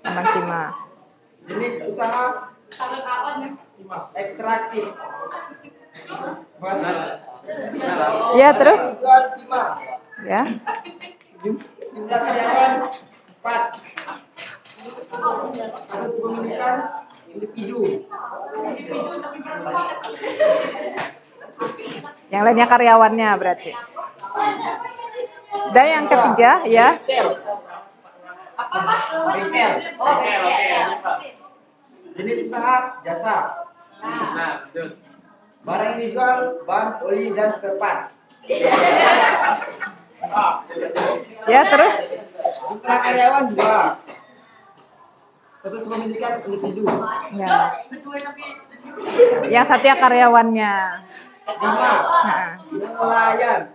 Tambang timah. Jenis usaha ekstraktif. Ya terus? Jual timah. Ya. Jumlah karyawan 4. Status kepemilikan individu. Yang lainnya karyawannya berarti. Dan yang ketiga ya. Bengkel. Jenis usaha jasa. Barang yang dijual ban, oli, dan spare part. Ya terus? Jumlah karyawan 2. Status kepemilikan individu. Ya. Yang satunya karyawannya. 5. Nah. Nelayan.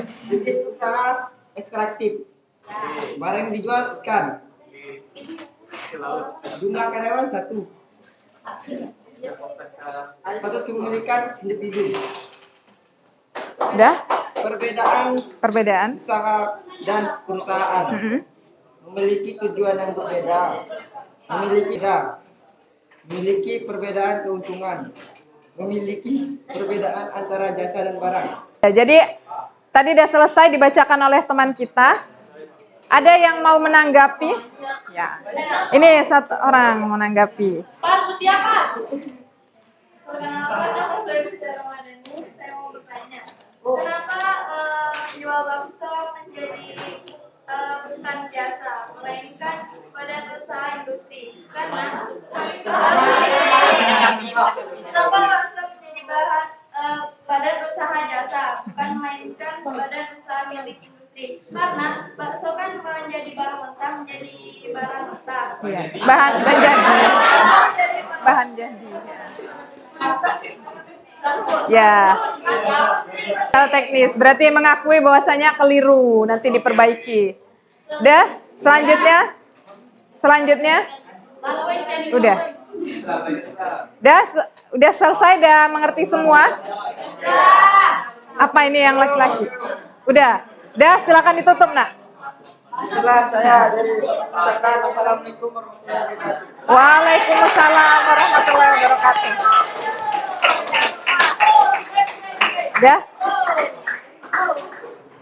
Jenis usaha ekstraktif. Barang yang dijual ikan. Jumlah karyawan 1. Status kepemilikan individu. Udah? Perbedaan usaha dan perusahaan. Memiliki tujuan yang berbeda. Memiliki perbedaan keuntungan. Memiliki perbedaan antara jasa dan barang. Ya, jadi tadi sudah selesai dibacakan oleh teman kita. Ada yang mau menanggapi? Ya. Ini satu orang mau menanggapi. Pak, putih apa? Perkenalkan, aku Feby Ramadhani. Saya mau bertanya, kenapa jual bakso menjadi bukan jasa, melainkan Iya, bahan dan jadi. Bahan jadi. Ya. Hal teknis berarti mengakui bahwasanya keliru, nanti diperbaiki. Udah? Selanjutnya? Udah. Udah selesai, udah mengerti semua? Apa ini yang laki-laki? Udah, silakan ditutup, Nak. Setelah saya dari ucapkan Assalamualaikum warahmatullahi wabarakatuh. Waalaikumsalam warahmatullahi wabarakatuh. Udah?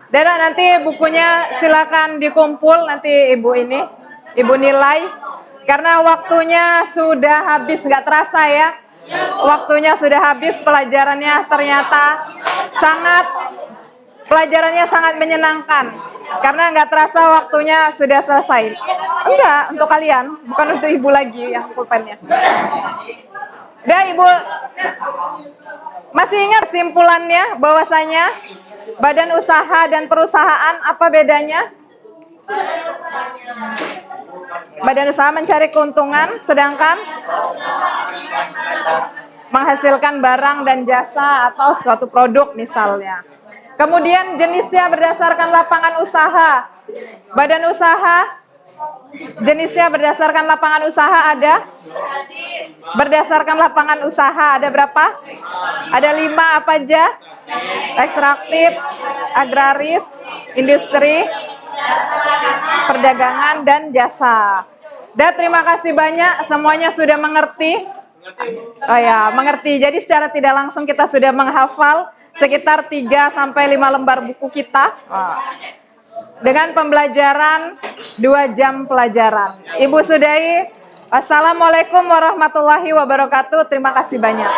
Dan nanti bukunya silakan dikumpul, nanti Ibu nilai. Karena waktunya sudah habis, nggak terasa ya. Waktunya sudah habis, pelajarannya sangat menyenangkan. Karena nggak terasa waktunya sudah selesai. Enggak, untuk kalian, bukan untuk Ibu lagi yang pulpennya. Udah, Ibu masih ingat kesimpulannya bahwasanya badan usaha dan perusahaan apa bedanya? Badan usaha mencari keuntungan, sedangkan menghasilkan barang dan jasa atau suatu produk misalnya. Kemudian jenisnya berdasarkan lapangan usaha. Badan usaha jenisnya berdasarkan lapangan usaha ada? Berdasarkan lapangan usaha ada berapa? Ada 5 apa aja? Ekstraktif, agraris, industri, perdagangan, dan jasa. Dan terima kasih banyak, semuanya sudah mengerti. Oh ya, mengerti. Jadi secara tidak langsung kita sudah menghafal sekitar 3-5 lembar buku kita. Dengan pembelajaran 2 jam pelajaran. Ibu sudahi, Assalamualaikum warahmatullahi wabarakatuh. Terima kasih banyak.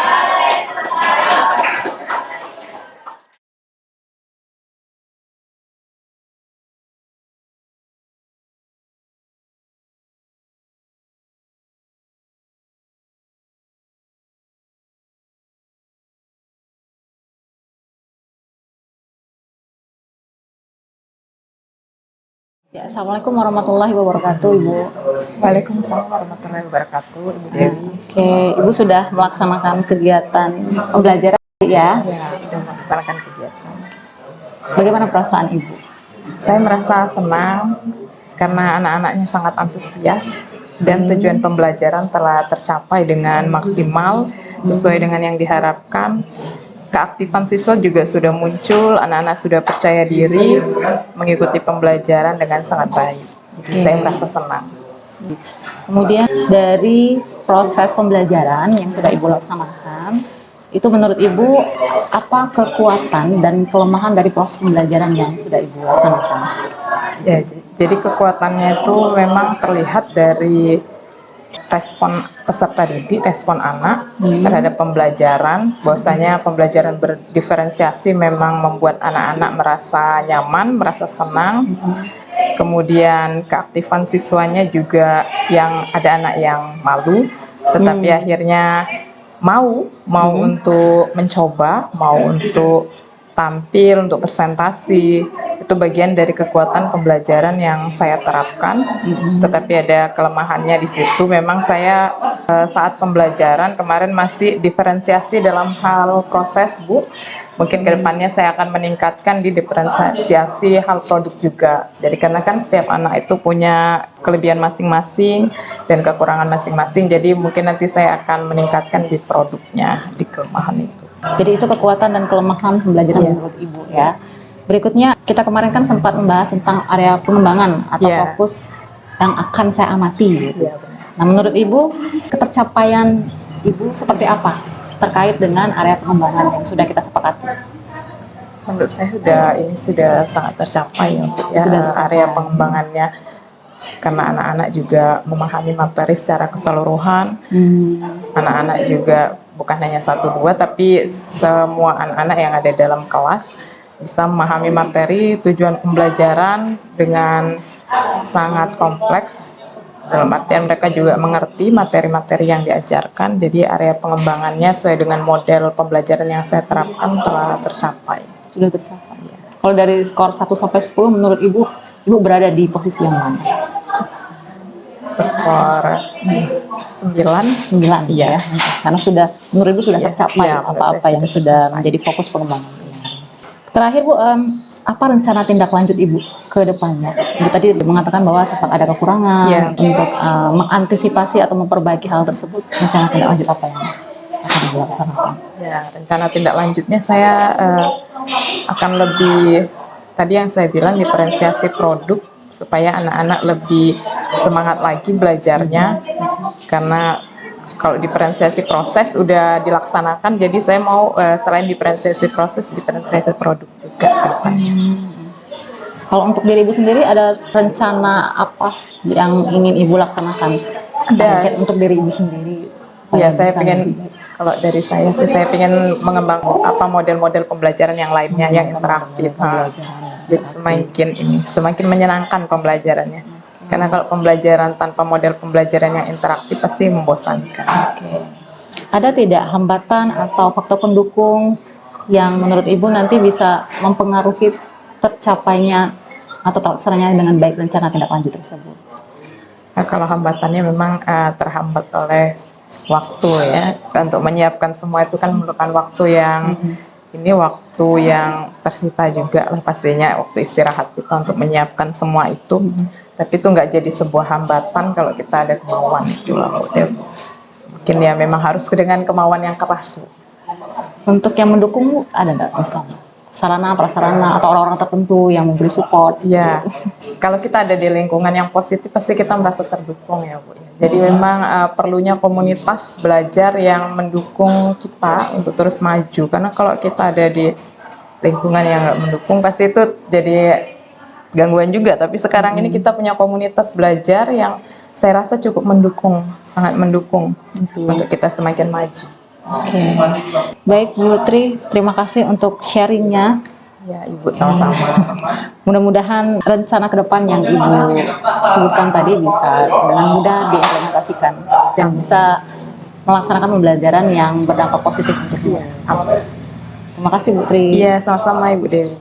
Ya, Assalamualaikum warahmatullahi wabarakatuh, Ibu. Waalaikumsalam warahmatullahi wabarakatuh, Ibu Dewi. Oke, Ibu sudah melaksanakan kegiatan pembelajaran ya? Ya, sudah melaksanakan kegiatan. Bagaimana perasaan Ibu? Saya merasa senang karena anak-anaknya sangat antusias dan tujuan pembelajaran telah tercapai dengan maksimal sesuai dengan yang diharapkan. Keaktifan siswa juga sudah muncul, anak-anak sudah percaya diri mengikuti pembelajaran dengan sangat baik. Jadi saya merasa senang. Kemudian dari proses pembelajaran yang sudah Ibu laksanakan, itu menurut Ibu apa kekuatan dan kelemahan dari proses pembelajaran yang sudah Ibu laksanakan? Ya, jadi kekuatannya itu memang terlihat dari respon peserta didik, respon anak terhadap pembelajaran, bahwasanya pembelajaran berdiferensiasi memang membuat anak-anak merasa nyaman, merasa senang. Kemudian keaktifan siswanya juga yang ada anak yang malu, tetapi akhirnya mau untuk mencoba, mau untuk tampil, untuk presentasi. Itu bagian dari kekuatan pembelajaran yang saya terapkan. Tetapi ada kelemahannya di situ. Memang saya saat pembelajaran kemarin masih diferensiasi dalam hal proses, Bu. Mungkin kedepannya saya akan meningkatkan di diferensiasi hal produk juga. Jadi karena kan setiap anak itu punya kelebihan masing-masing dan kekurangan masing-masing. Jadi mungkin nanti saya akan meningkatkan di produknya, di kelemahan itu. Jadi itu kekuatan dan kelemahan pembelajaran menurut Ibu ya. Berikutnya kita kemarin kan sempat membahas tentang area pengembangan atau fokus yang akan saya amati gitu. Nah, menurut Ibu ketercapaian Ibu seperti apa terkait dengan area pengembangan yang sudah kita sepakati? Menurut saya sudah sangat tercapai untuk area pengembangannya, karena anak-anak juga memahami materi secara keseluruhan. Anak-anak juga bukan hanya 1-2 tapi semua anak-anak yang ada dalam kelas bisa memahami materi, tujuan pembelajaran dengan sangat kompleks. Dalam artian mereka juga mengerti materi-materi yang diajarkan. Jadi area pengembangannya sesuai dengan model pembelajaran yang saya terapkan telah tercapai. Sudah tercapai ya. Kalau dari skor 1-10 menurut Ibu berada di posisi yang mana? skor 9. 9 Iya. ya. Karena sudah menurut Ibu sudah Iya, tercapai iya, apa-apa yang menurut saya sudah menjadi fokus pengembangan. Terakhir Bu, apa rencana tindak lanjut Ibu ke depannya? Ibu tadi mengatakan bahwa sempat ada kekurangan Iya. untuk mengantisipasi atau memperbaiki hal tersebut. Rencana tindak lanjut apa yang akan dilaksanakan? Ya, rencana tindak lanjutnya saya akan lebih, tadi yang saya bilang, diferensiasi produk supaya anak-anak lebih semangat lagi belajarnya, karena kalau diferensiasi proses udah dilaksanakan, jadi saya mau selain diferensiasi proses, diferensiasi produk juga ke depannya. Kalau untuk diri Ibu sendiri ada rencana apa yang ingin Ibu laksanakan? Ada. Untuk diri Ibu sendiri. Ya, supaya saya bisa pengen, lebih- kalau dari saya sih, saya pengen mengembangkan model-model pembelajaran yang lainnya yang interaktif. Jadi semakin menyenangkan pembelajarannya. Karena kalau pembelajaran tanpa model pembelajaran yang interaktif pasti membosankan. Oke. Ada tidak hambatan atau faktor pendukung yang menurut Ibu nanti bisa mempengaruhi tercapainya atau terlaksananya dengan baik rencana tindak lanjut tersebut? Nah, kalau hambatannya memang terhambat oleh waktu ya. Untuk menyiapkan semua itu kan memerlukan waktu yang waktu yang tersita juga lah pastinya, waktu istirahat kita untuk menyiapkan semua itu. Tapi itu nggak jadi sebuah hambatan kalau kita ada kemauan itu lah. Mungkin ya memang harus dengan kemauan yang keras. Untuk yang mendukung Bu, ada nggak misalnya sarana, prasarana atau orang-orang tertentu yang memberi support? Ya, kalau kita ada di lingkungan yang positif pasti kita merasa terdukung ya Bu. Jadi memang perlunya komunitas belajar yang mendukung kita untuk terus maju. Karena kalau kita ada di lingkungan yang nggak mendukung pasti itu jadi gangguan juga. Tapi sekarang ini kita punya komunitas belajar yang saya rasa cukup mendukung, sangat mendukung untuk kita semakin maju. Oke. Baik Bu Tri, terima kasih untuk sharingnya. Ya Ibu, sama-sama. Mudah-mudahan rencana ke depan yang Ibu sebutkan tadi bisa dengan mudah diimplementasikan dan bisa melaksanakan pembelajaran yang berdampak positif untuk Ibu. Terima kasih Bu Tri. Iya, sama-sama Ibu Dewi.